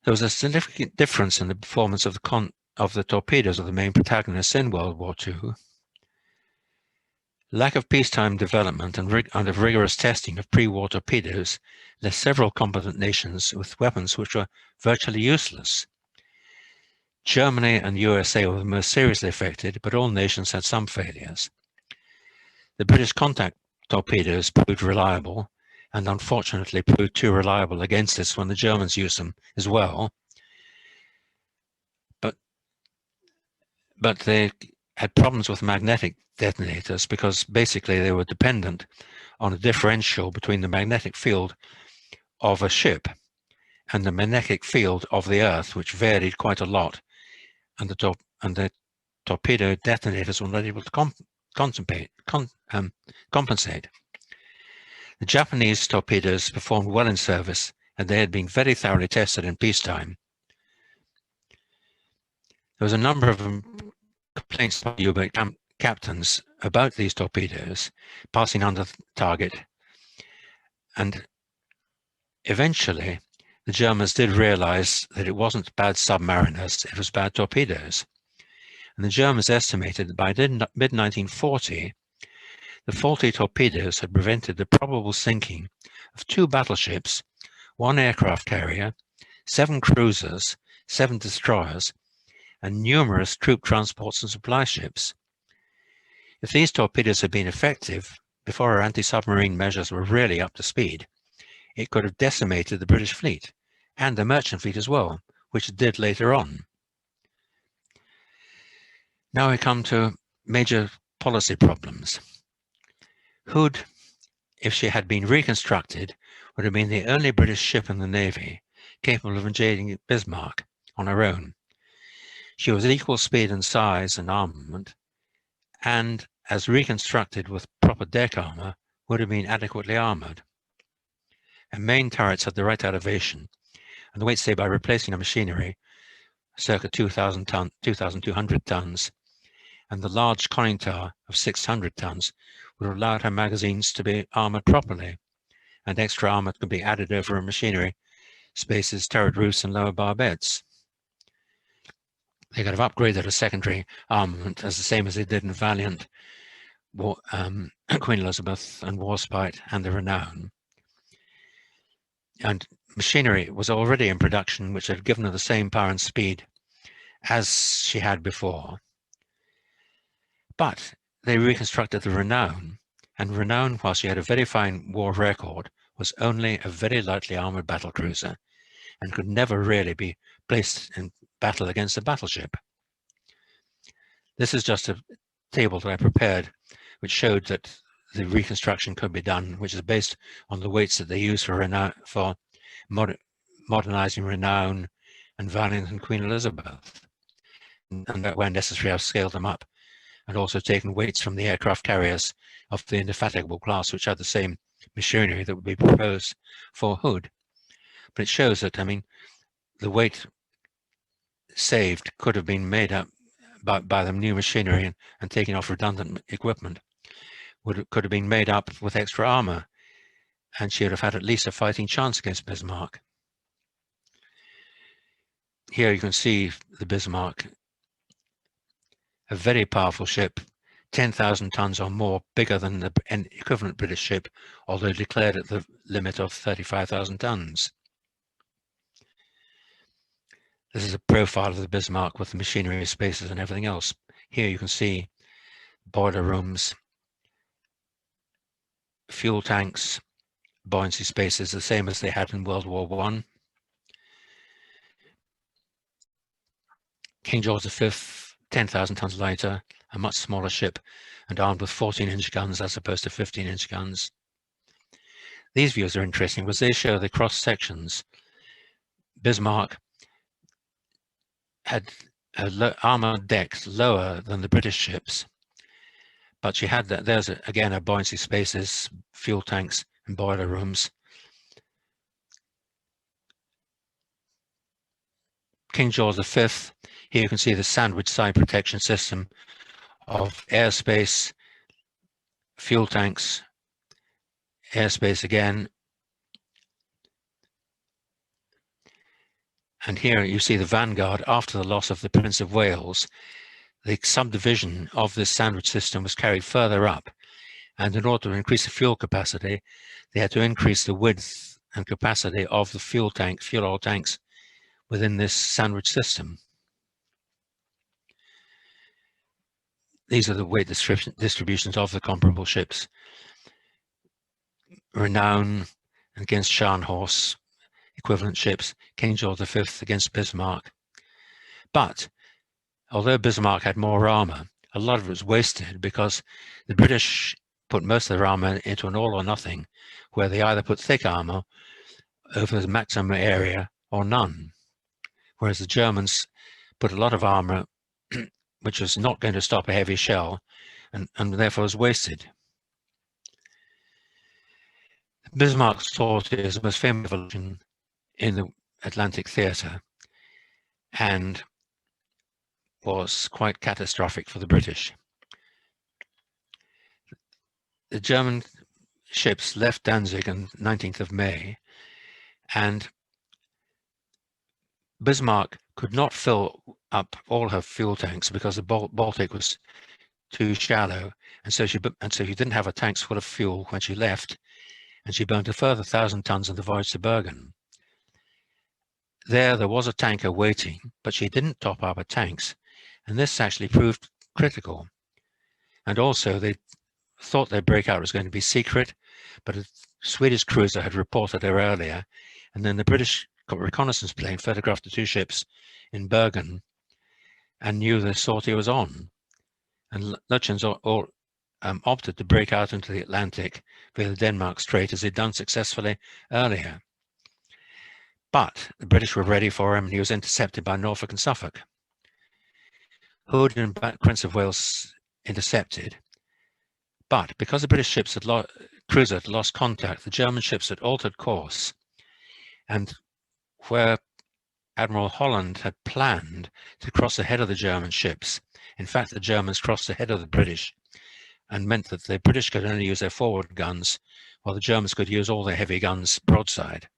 There was a significant difference in the performance of the torpedoes of the main protagonists in World War II. Lack of peacetime development and of rigorous testing of pre-war torpedoes left several competent nations with weapons which were virtually useless. Germany and USA were the most seriously affected, but all nations had some failures. The British contact torpedoes proved reliable, and unfortunately proved too reliable against us when the Germans used them as well. But they had problems with magnetic detonators because basically they were dependent on a differential between the magnetic field of a ship and the magnetic field of the Earth, which varied quite a lot, and the torpedo detonators were not able to compensate. The Japanese torpedoes performed well in service, and they had been very thoroughly tested in peacetime. There was a number of complaints by U-boat captains about these torpedoes passing under target, and eventually the Germans did realize that it wasn't bad submariners, it was bad torpedoes. And the Germans estimated that by mid-1940, the faulty torpedoes had prevented the probable sinking of 2 battleships, 1 aircraft carrier, 7 cruisers, 7 destroyers, and numerous troop transports and supply ships. If these torpedoes had been effective before our anti-submarine measures were really up to speed, it could have decimated the British fleet and the merchant fleet as well, which it did later on. Now we come to major policy problems. Hood, if she had been reconstructed, would have been the only British ship in the Navy capable of invading Bismarck on her own. She was equal speed and size and armament, and as reconstructed with proper deck armour, would have been adequately armoured. Her main turrets had the right elevation, and the weight saved by replacing her machinery, circa 2,200 tons, and the large conning tower of 600 tons would have allowed her magazines to be armoured properly, and extra armour could be added over her machinery, spaces, turret roofs, and lower bar beds. They could have upgraded a secondary armament as the same as they did in Valiant, Queen Elizabeth, and Warspite, and the Renown. And machinery was already in production, which had given her the same power and speed as she had before. But they reconstructed the Renown, and Renown, while she had a very fine war record, was only a very lightly armoured battlecruiser, and could never really be placed in battle against a battleship. This is just a table that I prepared, which showed that the reconstruction could be done, which is based on the weights that they use for modernizing Renown and Valiant and Queen Elizabeth. And that where necessary, I've scaled them up, and also taken weights from the aircraft carriers of the Indefatigable class, which had the same machinery that would be proposed for Hood. But it shows that, I mean, the weight saved could have been made up by the new machinery and taking off redundant equipment, could have been made up with extra armor, and she would have had at least a fighting chance against Bismarck. Here you can see the Bismarck, a very powerful ship, 10,000 tons or more, bigger than the equivalent British ship, although declared at the limit of 35,000 tons. This is a profile of the Bismarck with the machinery spaces and everything else. Here you can see boiler rooms, fuel tanks, buoyancy spaces, the same as they had in World War I. King George V, 10,000 tons lighter, a much smaller ship, and armed with 14-inch guns as opposed to 15-inch guns. These views are interesting because they show the cross sections. Bismarck had armored decks lower than the British ships, but she had that. There's again a buoyancy spaces, fuel tanks, and boiler rooms. King George V, here you can see the sandwich side protection system of airspace, fuel tanks, airspace again. And here you see the Vanguard after the loss of the Prince of Wales. The subdivision of this sandwich system was carried further up, and in order to increase the fuel capacity, they had to increase the width and capacity of the fuel oil tanks within this sandwich system. These are the weight distributions of the comparable ships. Renown against Scharnhorst, equivalent ships, King George V against Bismarck. But although Bismarck had more armor, a lot of it was wasted because the British put most of their armor into an all or nothing, where they either put thick armor over the maximum area or none. Whereas the Germans put a lot of armor which was not going to stop a heavy shell and therefore was wasted. Bismarck's sortie is the most famous evolution in the Atlantic theatre and was quite catastrophic for the British. The German ships left Danzig on 19th of May, and Bismarck could not fill up all her fuel tanks because the Baltic was too shallow, and so she didn't have her tanks full of fuel when she left, and she burned a further 1,000 tons on the voyage to Bergen. There was a tanker waiting, but she didn't top up her tanks, and this actually proved critical. And also, they thought their breakout was going to be secret, but a Swedish cruiser had reported her earlier, and then the British reconnaissance plane photographed the two ships in Bergen and knew the sortie was on. And Lutyens all opted to break out into the Atlantic via the Denmark Strait as they'd done successfully earlier. But the British were ready for him, and he was intercepted by Norfolk and Suffolk. Hood and Prince of Wales intercepted, but because the British ships cruiser had lost contact, the German ships had altered course, and where Admiral Holland had planned to cross ahead of the German ships, in fact the Germans crossed ahead of the British, and meant that the British could only use their forward guns, while the Germans could use all their heavy guns broadside.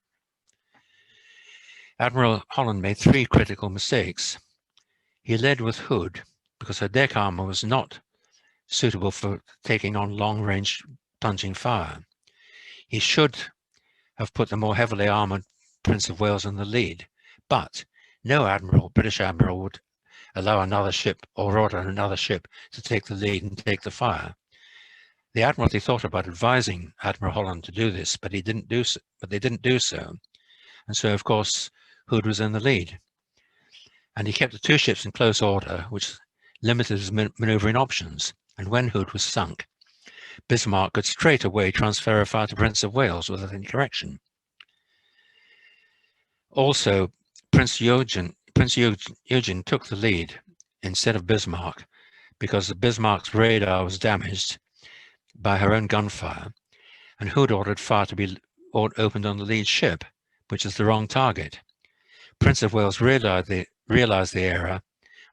Admiral Holland made three critical mistakes. He led with Hood because her deck armor was not suitable for taking on long-range plunging fire. He should have put the more heavily armored Prince of Wales in the lead, but no British admiral would allow another ship or order another ship to take the lead and take the fire. The Admiralty thought about advising Admiral Holland to do this, but they didn't do so. And so, of course, Hood was in the lead. And he kept the two ships in close order, which limited his maneuvering options. And when Hood was sunk, Bismarck could straight away transfer a fire to Prince of Wales without any correction. Also, Prince Eugen took the lead instead of Bismarck because Bismarck's radar was damaged by her own gunfire, and Hood ordered fire to be opened on the lead ship, which is the wrong target. Prince of Wales realized the error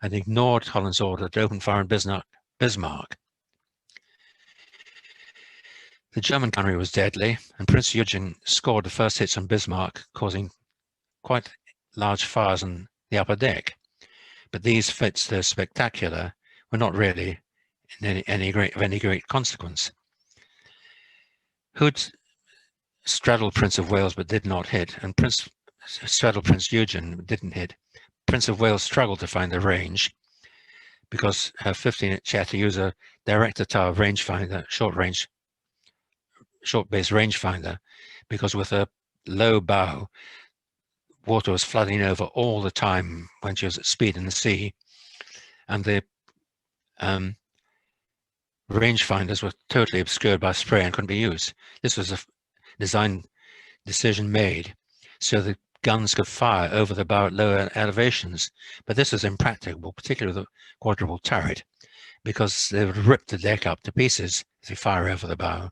and ignored Holland's order to open fire on Bismarck. The German gunnery was deadly, and Prince Eugen scored the first hits on Bismarck, causing quite large fires on the upper deck. But these fits, though spectacular, were not really of any great consequence. Hood straddled Prince of Wales but did not hit, and straddled Prince Eugen but didn't hit. Prince of Wales struggled to find the range, because her 15, she had to use a direct-to-tower rangefinder, short-base rangefinder, because with a low bow, water was flooding over all the time when she was at speed in the sea, and the rangefinders were totally obscured by spray and couldn't be used. This was a design decision made so the guns could fire over the bow at lower elevations, but this was impracticable, particularly with a quadruple turret, because they would rip the deck up to pieces if they fire over the bow.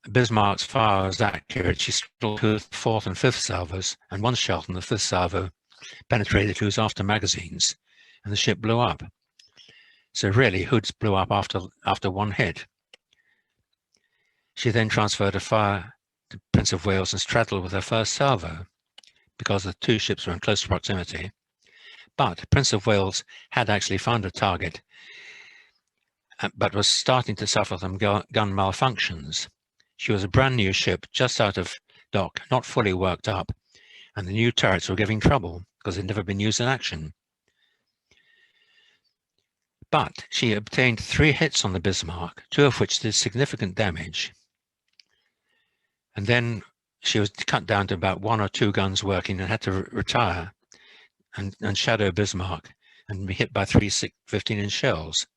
Bismarck's fire was accurate. She struck through the fourth and fifth salvos, and one shell from the fifth salvo penetrated through his after magazines, and the ship blew up. So really, Hood's blew up after one hit. She then transferred a fire to Prince of Wales and straddled with her first salvo, because the two ships were in close proximity. But Prince of Wales had actually found a target, but was starting to suffer from gun malfunctions. She was a brand new ship, just out of dock, not fully worked up, and the new turrets were giving trouble because they'd never been used in action. But she obtained 3 hits on the Bismarck, 2 of which did significant damage. And then she was cut down to about 1 or 2 guns working and had to retire and shadow Bismarck and be hit by 3 15-inch shells.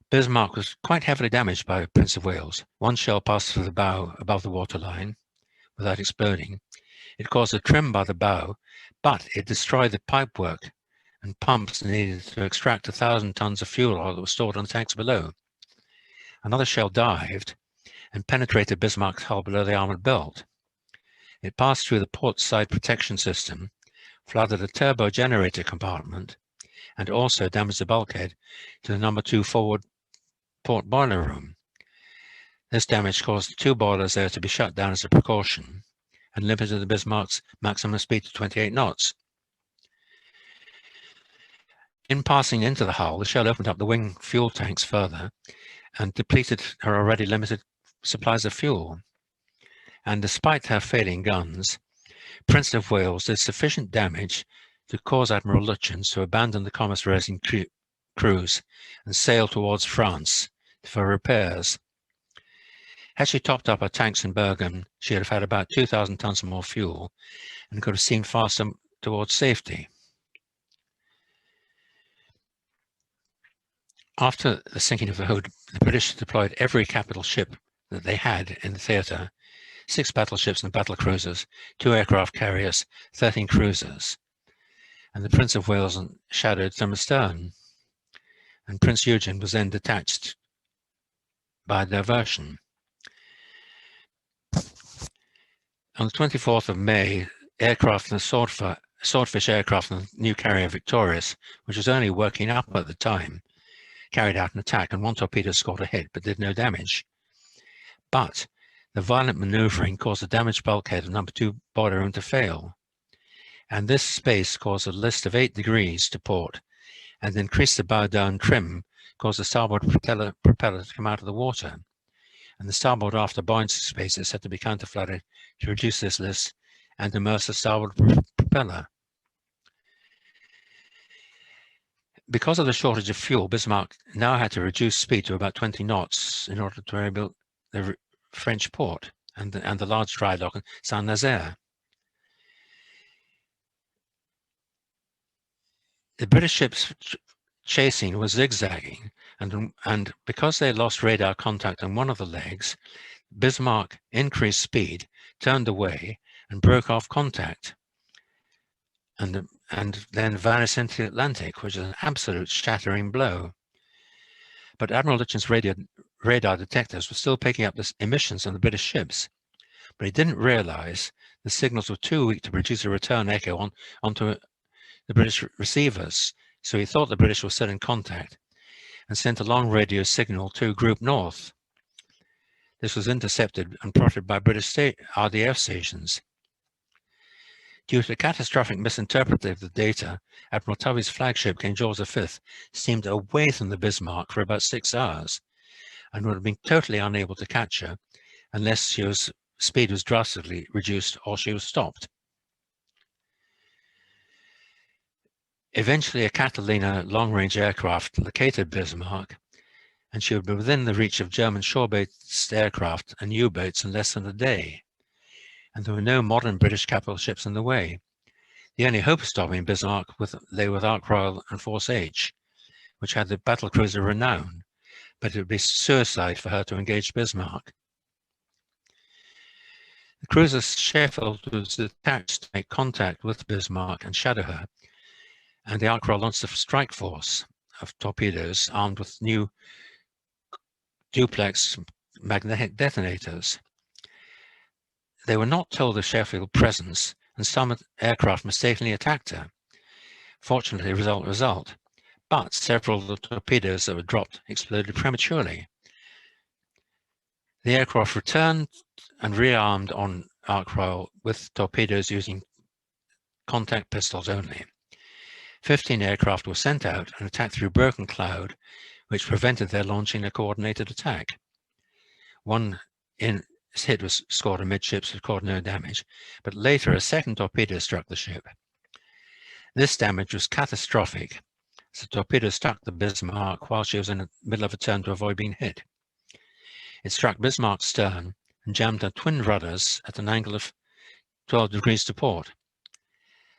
Bismarck was quite heavily damaged by Prince of Wales. 1 shell passed through the bow above the waterline without exploding. It caused a trim by the bow, but it destroyed the pipework and pumps needed to extract 1,000 tons of fuel oil that was stored on the tanks below. Another shell dived and penetrated Bismarck's hull below the armored belt. It passed through the port side protection system, flooded a turbo generator compartment, and also damaged the bulkhead to the number 2 forward port boiler room. This damage caused 2 boilers there to be shut down as a precaution and limited the Bismarck's maximum speed to 28 knots. In passing into the hull, the shell opened up the wing fuel tanks further and depleted her already limited supplies of fuel. And despite her failing guns, Prince of Wales did sufficient damage to cause Admiral Lutyens to abandon the commerce-raising cruise and sail towards France for repairs. Had she topped up her tanks in Bergen, she would have had about 2,000 tons more fuel and could have steamed faster towards safety. After the sinking of the Hood, the British deployed every capital ship that they had in the theatre: 6 battleships and battle cruisers, 2 aircraft carriers, 13 cruisers. And the Prince of Wales shadowed them astern. And Prince Eugen was then detached by diversion. On the 24th of May, aircraft and the Swordfish aircraft and the new carrier Victorious, which was only working up at the time, carried out an attack, and 1 torpedo scored a hit but did no damage. But the violent manoeuvring caused the damaged bulkhead of number 2 boiler room to fail. And this space caused a list of 8 degrees to port, and increased the bow down trim caused the starboard propeller to come out of the water. And the starboard after buoyancy space is said to be counterflooded to reduce this list and immerse the starboard propeller. Because of the shortage of fuel, Bismarck now had to reduce speed to about 20 knots in order to rebuild the French port and the large dry dock in Saint-Nazaire. The British ships chasing was zigzagging, and because they lost radar contact on one of the legs, Bismarck increased speed, turned away, and broke off contact, and then vanished into the Atlantic, which is an absolute shattering blow. But Admiral Lutyens' radar detectors were still picking up the emissions on the British ships, but he didn't realize the signals were too weak to produce a return echo onto the British receivers, so he thought the British were still in contact and sent a long radio signal to Group North. This was intercepted and plotted by British RDF stations. Due to the catastrophic misinterpreting of the data, Admiral Tovey's flagship, King George V, steamed away from the Bismarck for about 6 hours and would have been totally unable to catch her unless speed was drastically reduced or she was stopped. Eventually, a Catalina long-range aircraft located Bismarck, and she would be within the reach of German shore-based aircraft and U-boats in less than a day. And there were no modern British capital ships in the way. The only hope of stopping Bismarck lay with Ark Royal and Force H, which had the battlecruiser Renown, but it would be suicide for her to engage Bismarck. The cruiser Sheffield was attached to make contact with Bismarck and shadow her, and the Ark Royal launched a strike force of torpedoes armed with new duplex magnetic detonators. They were not told of Sheffield's presence, and some aircraft mistakenly attacked her. Fortunately, result. But several of the torpedoes that were dropped exploded prematurely. The aircraft returned and rearmed on Ark Royal with torpedoes using contact pistols only. 15 aircraft were sent out and attacked through broken cloud, which prevented their launching a coordinated attack. One hit was scored amidships, which caused no damage, but later a second torpedo struck the ship. This damage was catastrophic, as the torpedo struck the Bismarck while she was in the middle of a turn to avoid being hit. It struck Bismarck's stern and jammed her twin rudders at an angle of 12 degrees to port.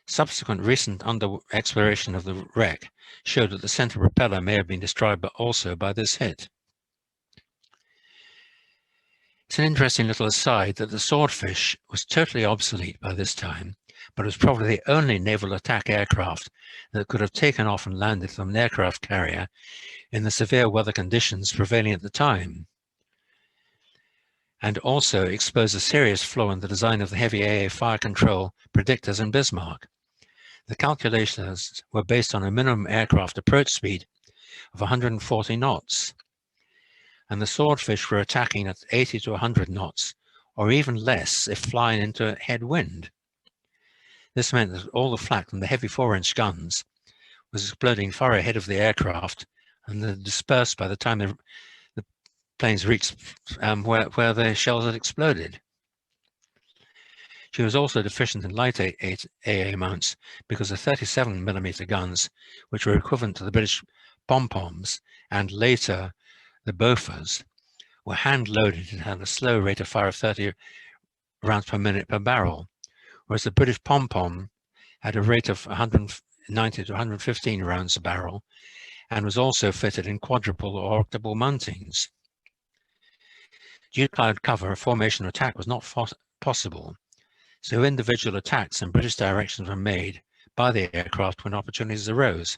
Subsequent recent exploration of the wreck showed that the center propeller may have been destroyed also by this hit. It's an interesting little aside that the Swordfish was totally obsolete by this time, but was probably the only naval attack aircraft that could have taken off and landed from an aircraft carrier in the severe weather conditions prevailing at the time, and also exposed a serious flaw in the design of the heavy AA fire control predictors in Bismarck. The calculations were based on a minimum aircraft approach speed of 140 knots, and the Swordfish were attacking at 80 to 100 knots, or even less if flying into a headwind. This meant that all the flak from the heavy 4-inch guns was exploding far ahead of the aircraft and then dispersed by the time the planes reached where the shells had exploded. She was also deficient in light AA mounts because the 37mm guns, which were equivalent to the British pom-poms and later the Bofors, were hand-loaded and had a slow rate of fire of 30 rounds per minute per barrel, whereas the British pom-pom had a rate of 190 to 115 rounds a barrel and was also fitted in quadruple or octuple mountings. Due to cloud cover, a formation attack was not possible, so individual attacks in British directions were made by the aircraft when opportunities arose,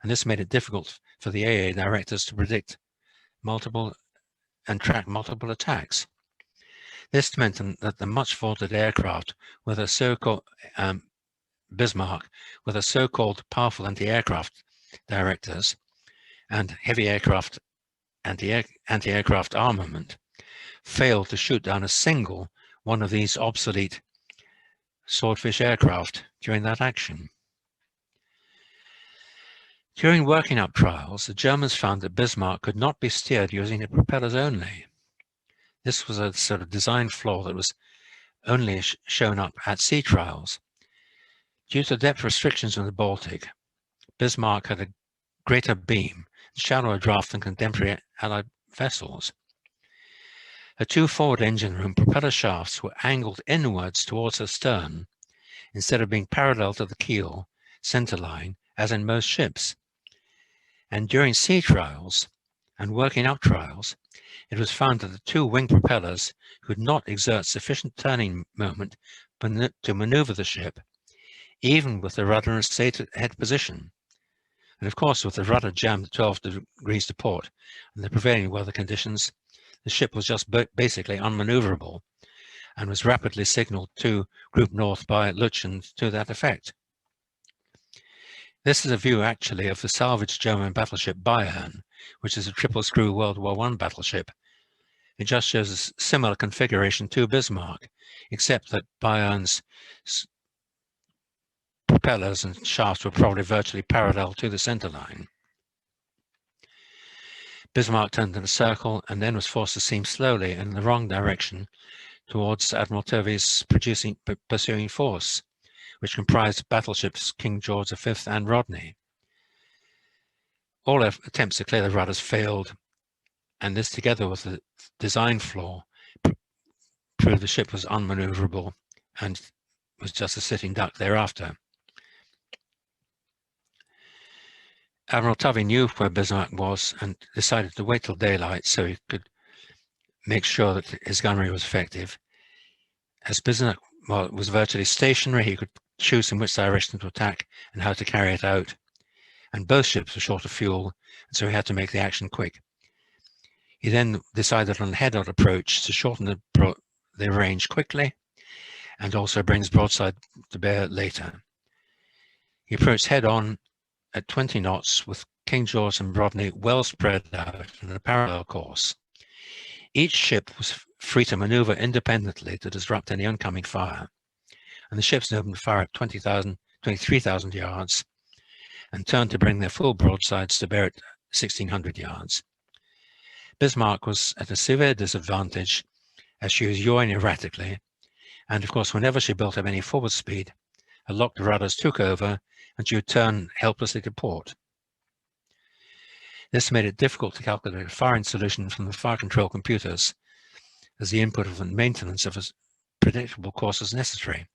and this made it difficult for the AA directors to predict multiple and track multiple attacks. This meant that the much vaunted aircraft with a so-called Bismarck, with a so-called powerful anti-aircraft directors and heavy aircraft anti-aircraft armament, failed to shoot down a single one of these obsolete Swordfish aircraft during that action. During working up trials, the Germans found that Bismarck could not be steered using the propellers only. This was a sort of design flaw that was only shown up at sea trials. Due to depth restrictions in the Baltic, Bismarck had a greater beam and shallower draft than contemporary Allied vessels. Her two forward engine room propeller shafts were angled inwards towards her stern, instead of being parallel to the keel centerline, as in most ships. And during sea trials and working up trials, it was found that the two wing propellers could not exert sufficient turning moment to maneuver the ship, even with the rudder in stated head position. And of course, with the rudder jammed at 12 degrees to port and the prevailing weather conditions, the ship was just basically unmaneuverable and was rapidly signaled to Group North by Lutschen to that effect. This is a view actually of the salvaged German battleship Bayern, which is a triple-screw World War I battleship. It just shows a similar configuration to Bismarck, except that Bayern's propellers and shafts were probably virtually parallel to the centerline. Bismarck turned in a circle and then was forced to steam slowly in the wrong direction towards Admiral Tovey's pursuing force, which comprised battleships King George V and Rodney. All attempts to clear the rudders failed, and this, together with the design flaw, proved the ship was unmaneuverable and was just a sitting duck thereafter. Admiral Tovey knew where Bismarck was and decided to wait till daylight so he could make sure that his gunnery was effective. As Bismarck was virtually stationary, he could choose in which direction to attack and how to carry it out. And both ships were short of fuel, and so he had to make the action quick. He then decided on a head-on approach to shorten the range quickly and also brings broadside to bear later. He approached head-on at 20 knots with King George and Rodney well spread out in a parallel course. Each ship was free to maneuver independently to disrupt any oncoming fire, and the ships opened fire at 23,000 yards and turned to bring their full broadsides to bear at 1,600 yards. Bismarck was at a severe disadvantage as she was yawing erratically, and of course whenever she built up any forward speed, her locked rudders took over and she would turn helplessly to port. This made it difficult to calculate a firing solution from the fire control computers, as the input of the maintenance of a predictable course was necessary.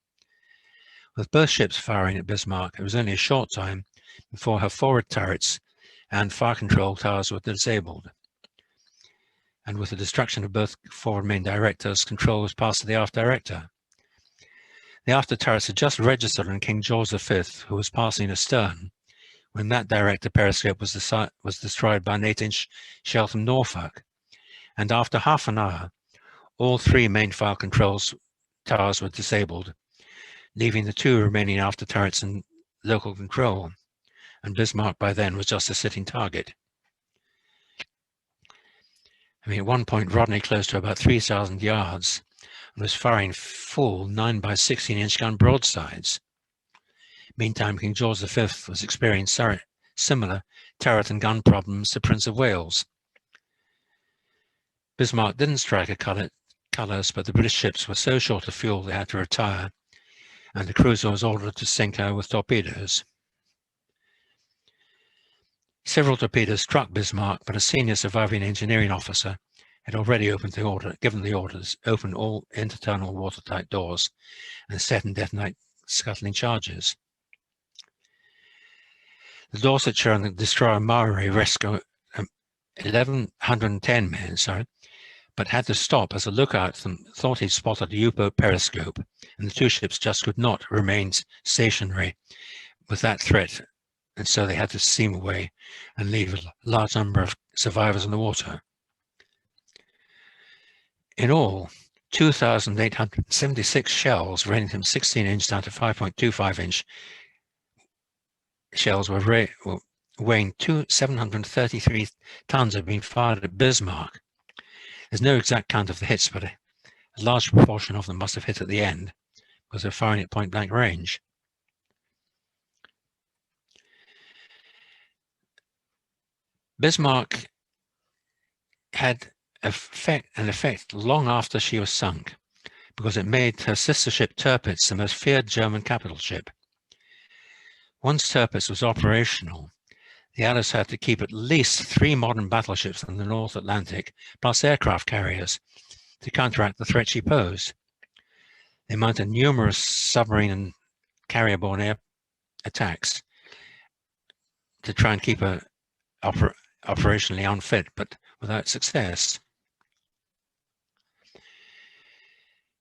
With both ships firing at Bismarck, it was only a short time before her forward turrets and fire control towers were disabled. And with the destruction of both forward main directors, control was passed to the aft director. The after turrets had just registered on King George V, who was passing astern, when that director periscope was destroyed by an 8-inch shell from Norfolk. And after half an hour, all three main fire controls towers were disabled, leaving the two remaining after turrets in local control, and Bismarck by then was just a sitting target. At one point, Rodney closed to about 3,000 yards and was firing full 9 by 16-inch gun broadsides. Meantime, King George V was experiencing similar turret and gun problems to Prince of Wales. Bismarck didn't strike a colours, but the British ships were so short of fuel they had to retire, and the cruiser was ordered to sink her with torpedoes. Several torpedoes struck Bismarck, but a senior surviving engineering officer had already given the orders, open all internal watertight doors and set and detonate scuttling charges. The Dorsetshire and the destroyer Maori rescued 1,110 men, but had to stop as a lookout thought he'd spotted a U-boat periscope, and the two ships just could not remain stationary with that threat, and so they had to steam away and leave a large number of survivors in the water. In all, 2,876 shells ranging from 16-inch down to 5.25-inch shells were weighing 733 tons had been fired at Bismarck. There's no exact count of the hits, but a large proportion of them must have hit at the end because they're firing at point-blank range. Bismarck had an effect long after she was sunk, because it made her sister ship Tirpitz the most feared German capital ship. Once Tirpitz was operational, the Allies had to keep at least 3 modern battleships in the North Atlantic, plus aircraft carriers, to counteract the threat she posed. They mounted numerous submarine and carrier-borne air attacks to try and keep her operationally unfit, but without success.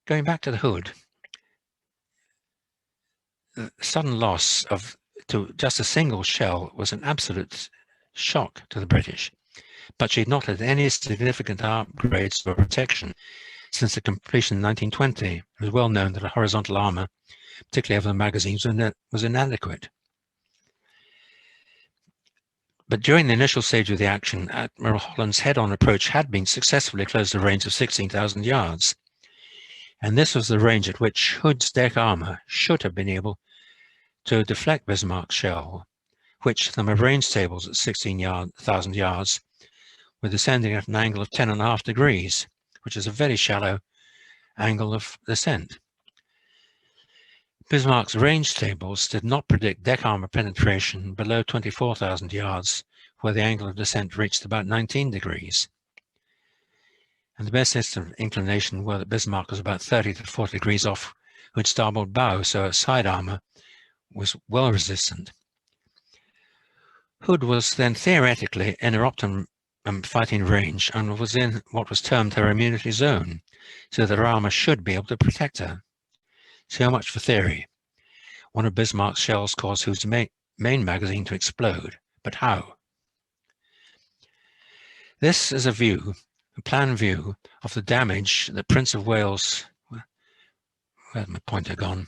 Going back to the Hood, the sudden loss to just a single shell was an absolute shock to the British, but she had not had any significant upgrades or protection since the completion in 1920. It was well known that a horizontal armour, particularly over the magazines, was inadequate. But during the initial stage of the action, Admiral Holland's head-on approach had been successfully close to a range of 16,000 yards. And this was the range at which Hood's deck armour should have been able to deflect Bismarck's shell, which, from the range tables at 16,000 yards, were descending at an angle of 10.5 degrees, which is a very shallow angle of descent. Bismarck's range tables did not predict deck armor penetration below 24,000 yards, where the angle of descent reached about 19 degrees. And the best estimate of inclination were that Bismarck was about 30 to 40 degrees off Hood's starboard bow, so its side armor was well resistant. Hood was then theoretically in her optimum fighting range and was in what was termed her immunity zone, so that her armor should be able to protect her. So much for theory. One of Bismarck's shells caused Hood's main magazine to explode, but how? This is a plan view of the damage that Prince of Wales, where's my pointer gone?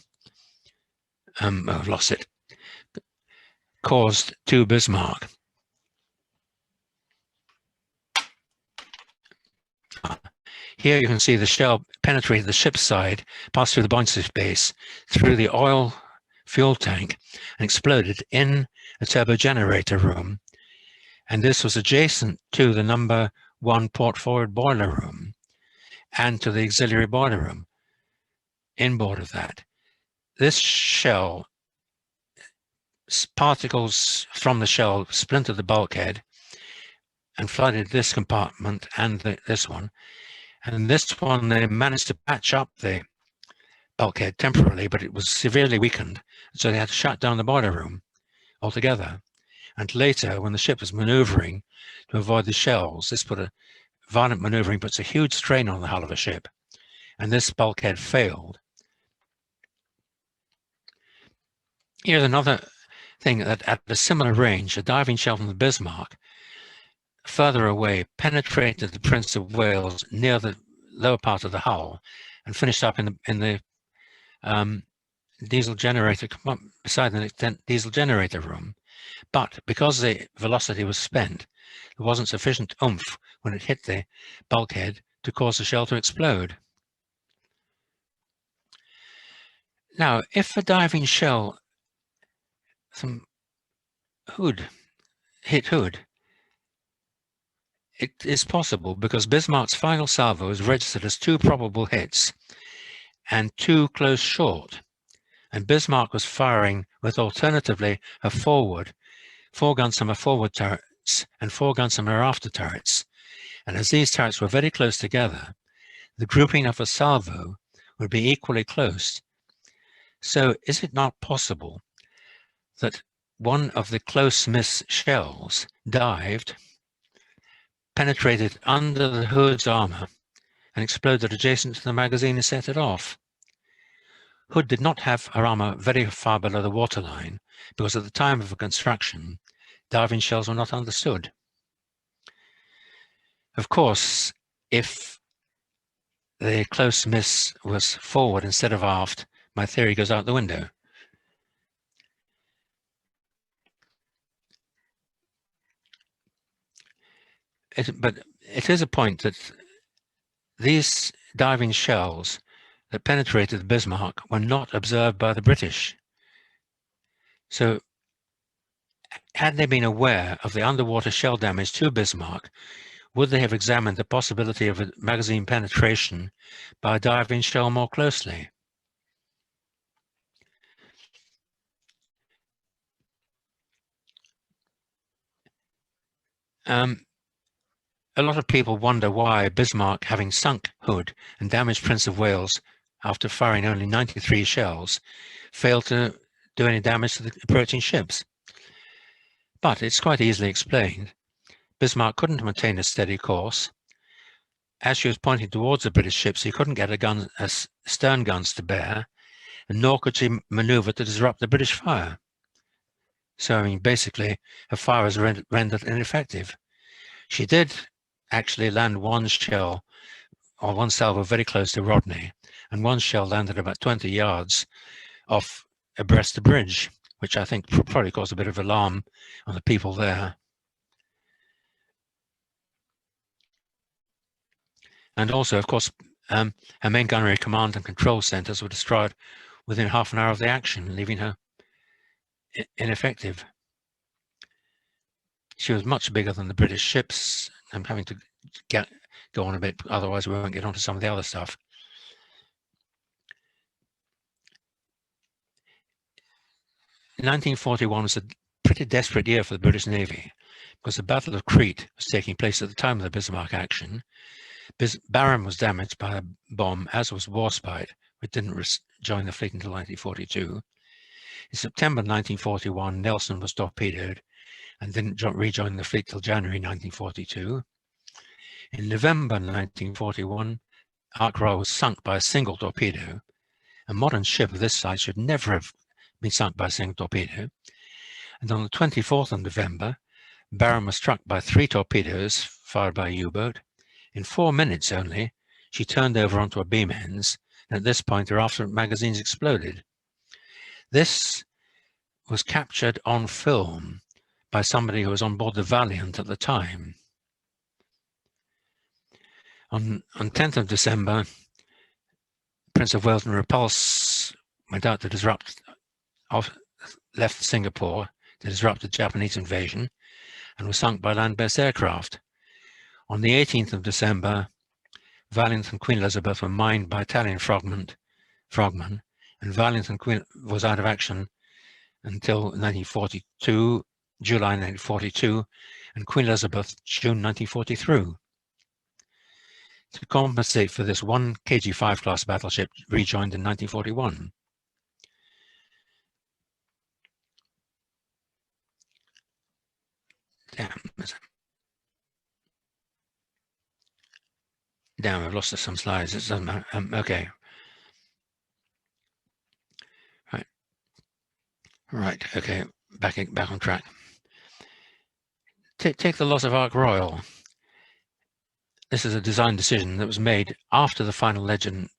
I've lost it, caused to Bismarck. Here you can see the shell penetrated the ship's side, passed through the buoyancy space, through the oil fuel tank, and exploded in a turbo generator room. And this was adjacent to the number 1 port forward boiler room and to the auxiliary boiler room. Inboard of that, this shell, particles from the shell splintered the bulkhead and flooded this compartment and this one. And this one, they managed to patch up the bulkhead temporarily, but it was severely weakened. So they had to shut down the boiler room altogether. And later, when the ship was maneuvering to avoid the shells, this put a violent maneuvering, puts a huge strain on the hull of a ship. And this bulkhead failed. Here's another thing that at a similar range, a diving shell from the Bismarck further away penetrated the Prince of Wales near the lower part of the hull and finished up in the diesel generator, beside the diesel generator room. But because the velocity was spent, there wasn't sufficient oomph when it hit the bulkhead to cause the shell to explode. Now, if a diving shell from Hood hit Hood, it is possible because Bismarck's final salvo is registered as 2 probable hits and 2 close short, and Bismarck was firing with alternatively her forward, 4 guns from her forward turrets and 4 guns from her after turrets. And as these turrets were very close together, the grouping of a salvo would be equally close. So is it not possible that one of the close miss shells dived, penetrated under the Hood's armor, and exploded adjacent to the magazine and set it off? Hood did not have her armor very far below the waterline because at the time of her construction, diving shells were not understood. Of course, if the close miss was forward instead of aft, my theory goes out the window. But it is a point that these diving shells that penetrated the Bismarck were not observed by the British. So had they been aware of the underwater shell damage to Bismarck, would they have examined the possibility of a magazine penetration by a diving shell more closely? A lot of people wonder why Bismarck, having sunk Hood and damaged Prince of Wales after firing only 93 shells, failed to do any damage to the approaching ships. But it's quite easily explained. Bismarck couldn't maintain a steady course. As she was pointing towards the British ships, she couldn't get stern guns to bear, and nor could she maneuver to disrupt the British fire. So, I mean, basically, her fire was rendered ineffective. She did actually land 1 shell or 1 salvo very close to Rodney, and 1 shell landed about 20 yards off abreast the bridge, which I think probably caused a bit of alarm on the people there. And also, of course, her main gunnery command and control centers were destroyed within half an hour of the action, leaving her ineffective. She was much bigger than the British ships. I'm having to go on a bit, otherwise we won't get onto some of the other stuff. 1941 was a pretty desperate year for the British Navy because the Battle of Crete was taking place at the time of the Bismarck action. Bayern was damaged by a bomb, as was Warspite, which didn't join the fleet until 1942. In September 1941, Nelson was torpedoed and didn't rejoin the fleet till January 1942. In November 1941, Ark Royal was sunk by a single torpedo. A modern ship of this size should never have been sunk by a single torpedo. And on the 24th of November, Bayern was struck by 3 torpedoes fired by a U-boat. In 4 minutes only, she turned over onto her beam ends, and at this point her after magazines exploded. This was captured on film by somebody who was on board the Valiant at the time. On 10th of December, Prince of Wales and Repulse went out to left Singapore to disrupt the Japanese invasion and was sunk by land-based aircraft. On the 18th of December, Valiant and Queen Elizabeth were mined by Italian frogmen, and Valiant and Queen was out of action until 1942, July 1942, and Queen Elizabeth, June 1943. To compensate for this, 1 KG-5 class battleship rejoined in 1941. Damn, I've lost some slides. It doesn't matter. Okay. Right. Okay. Back on track. Take the loss of Ark Royal. This is a design decision that was made after the final legend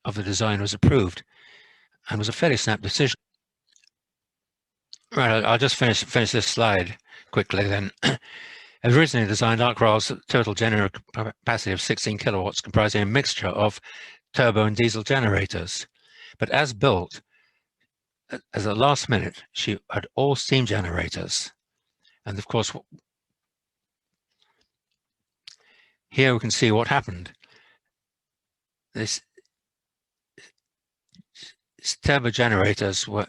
of the design was approved, and was a fairly snap decision. Right. I'll just finish this slide quickly then. Originally designed, Ark Royal's total generator capacity of 16 kilowatts, comprising a mixture of turbo and diesel generators. But as built, as a last minute, she had all steam generators. And of course, here we can see what happened. These turbo generators were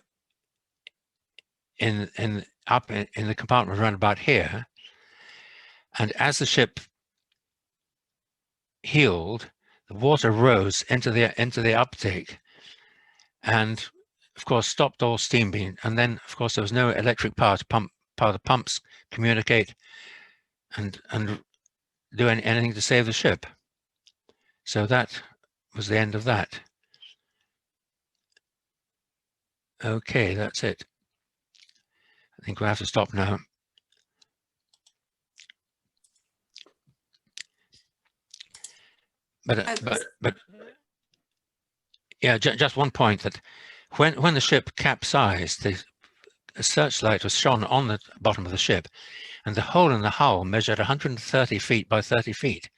up in the compartment around about here. And as the ship heeled, the water rose into the uptake, and of course stopped all steam being. And then, of course, there was no electric power to power the pumps, communicate, and do anything to save the ship. So that was the end of that. Okay, that's it. I think we'll have to stop now. But yeah, just one point, that when the ship capsized, the searchlight was shone on the bottom of the ship, and the hole in the hull measured 130 feet by 30 feet,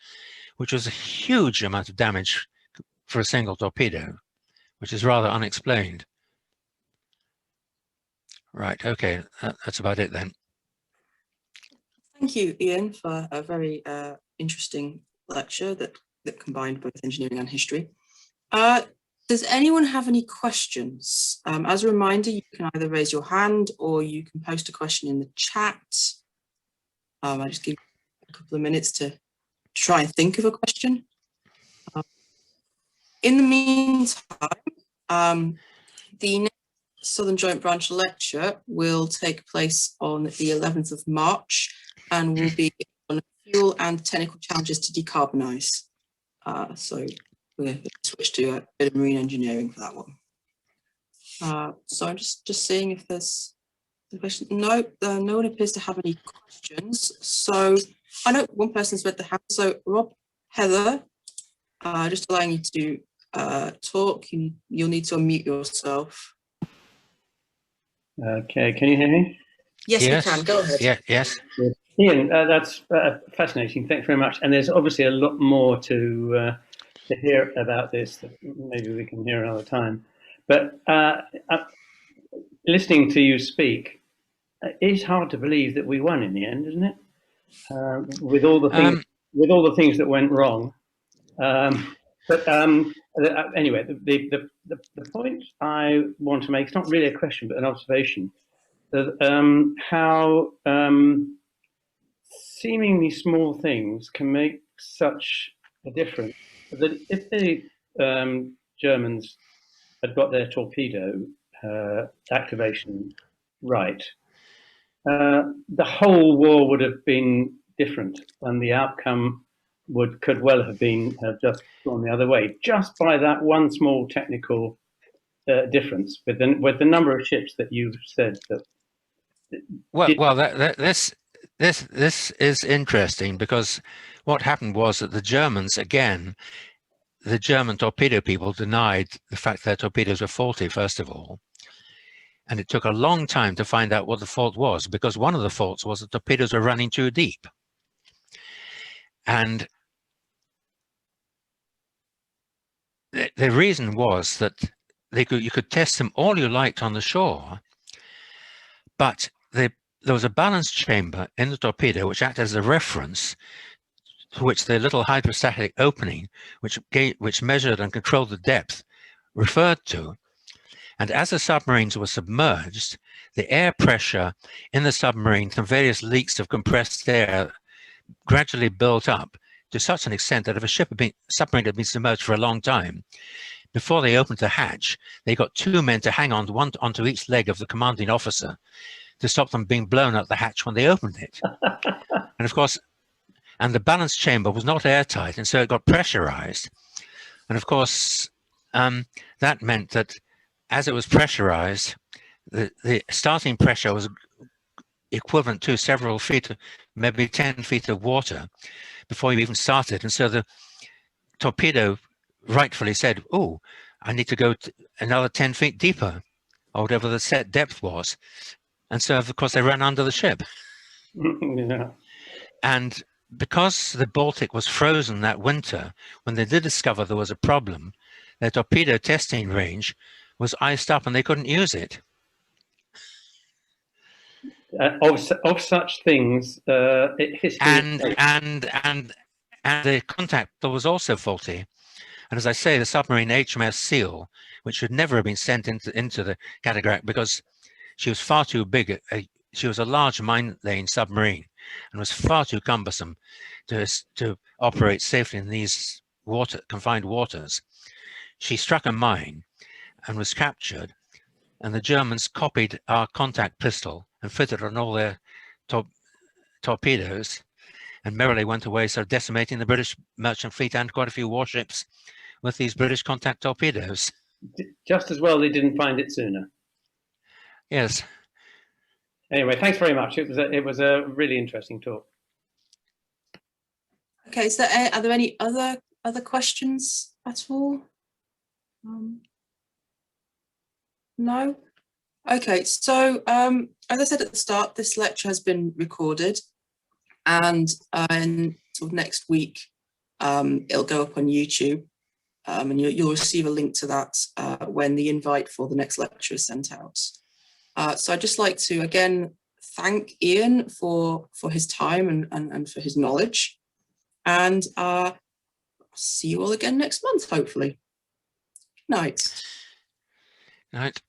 which was a huge amount of damage for a single torpedo, which is rather unexplained. Right, okay, that's about it then. Thank you, Ian, for a very interesting lecture that combined both engineering and history. Does anyone have any questions? As a reminder, you can either raise your hand or you can post a question in the chat. I'll just give you a couple of minutes to try and think of a question. In the meantime, the next Southern Joint Branch lecture will take place on the 11th of March and will be on fuel and technical challenges to decarbonise. So we're going to switch to a bit of marine engineering for that one. So I'm just seeing if there's a question. No, no one appears to have any questions. So I know one person's read the hand. So Rob, Heather, just allowing you to talk. You'll need to unmute yourself. Okay, can you hear me? Yes, we can. Go ahead. Yeah, yes. Ian, that's fascinating. Thanks very much. And there's obviously a lot more to hear about this that maybe we can hear another time. But listening to you speak, it's hard to believe that we won in the end, isn't it? With all the things that went wrong. Anyway, the point I want to make, it's not really a question, but an observation. how seemingly small things can make such a difference. That if the Germans had got their torpedo activation right, the whole war would have been different, and the outcome could well have just gone the other way, just by that one small technical difference with the number of ships that you've said that. This is interesting, because what happened was that the Germans, again, the German torpedo people denied the fact their torpedoes were faulty, first of all. And it took a long time to find out what the fault was, because one of the faults was the torpedoes were running too deep. And the reason was that you could test them all you liked on the shore, but there was a balance chamber in the torpedo which acted as a reference to which the little hydrostatic opening, which measured and controlled the depth, referred to. And as the submarines were submerged, the air pressure in the submarine from various leaks of compressed air gradually built up to such an extent that if a submarine had been submerged for a long time, before they opened the hatch, they got 2 men to hang on onto each leg of the commanding officer to stop them being blown out the hatch when they opened it. And of course, and the balance chamber was not airtight, and so it got pressurized. And of course, that meant that as it was pressurized, the starting pressure was equivalent to several feet, maybe 10 feet of water before you even started. And so the torpedo rightfully said, oh, I need to go another 10 feet deeper, or whatever the set depth was. And so, of course, they ran under the ship. Yeah. And because the Baltic was frozen that winter, when they did discover there was a problem, their torpedo testing range was iced up and they couldn't use it. Of such things, history. And the contact was also faulty. And as I say, the submarine HMS Seal, which should never have been sent into the Kattegat because she was far too big. She was a large mine laying submarine and was far too cumbersome to operate safely in these confined waters. She struck a mine and was captured, and the Germans copied our contact pistol and fitted it on all their torpedoes, and merrily went away, so decimating the British merchant fleet and quite a few warships with these British contact torpedoes. Just as well they didn't find it sooner. Yes. Anyway, thanks very much. It was a really interesting talk. Okay, so are there any other questions at all? No? Okay, so as I said at the start, this lecture has been recorded, and in sort of next week it'll go up on YouTube, and you'll receive a link to that when the invite for the next lecture is sent out. So I'd just like to again thank Ian for his time and for his knowledge, and see you all again next month, hopefully. Good night. Good night.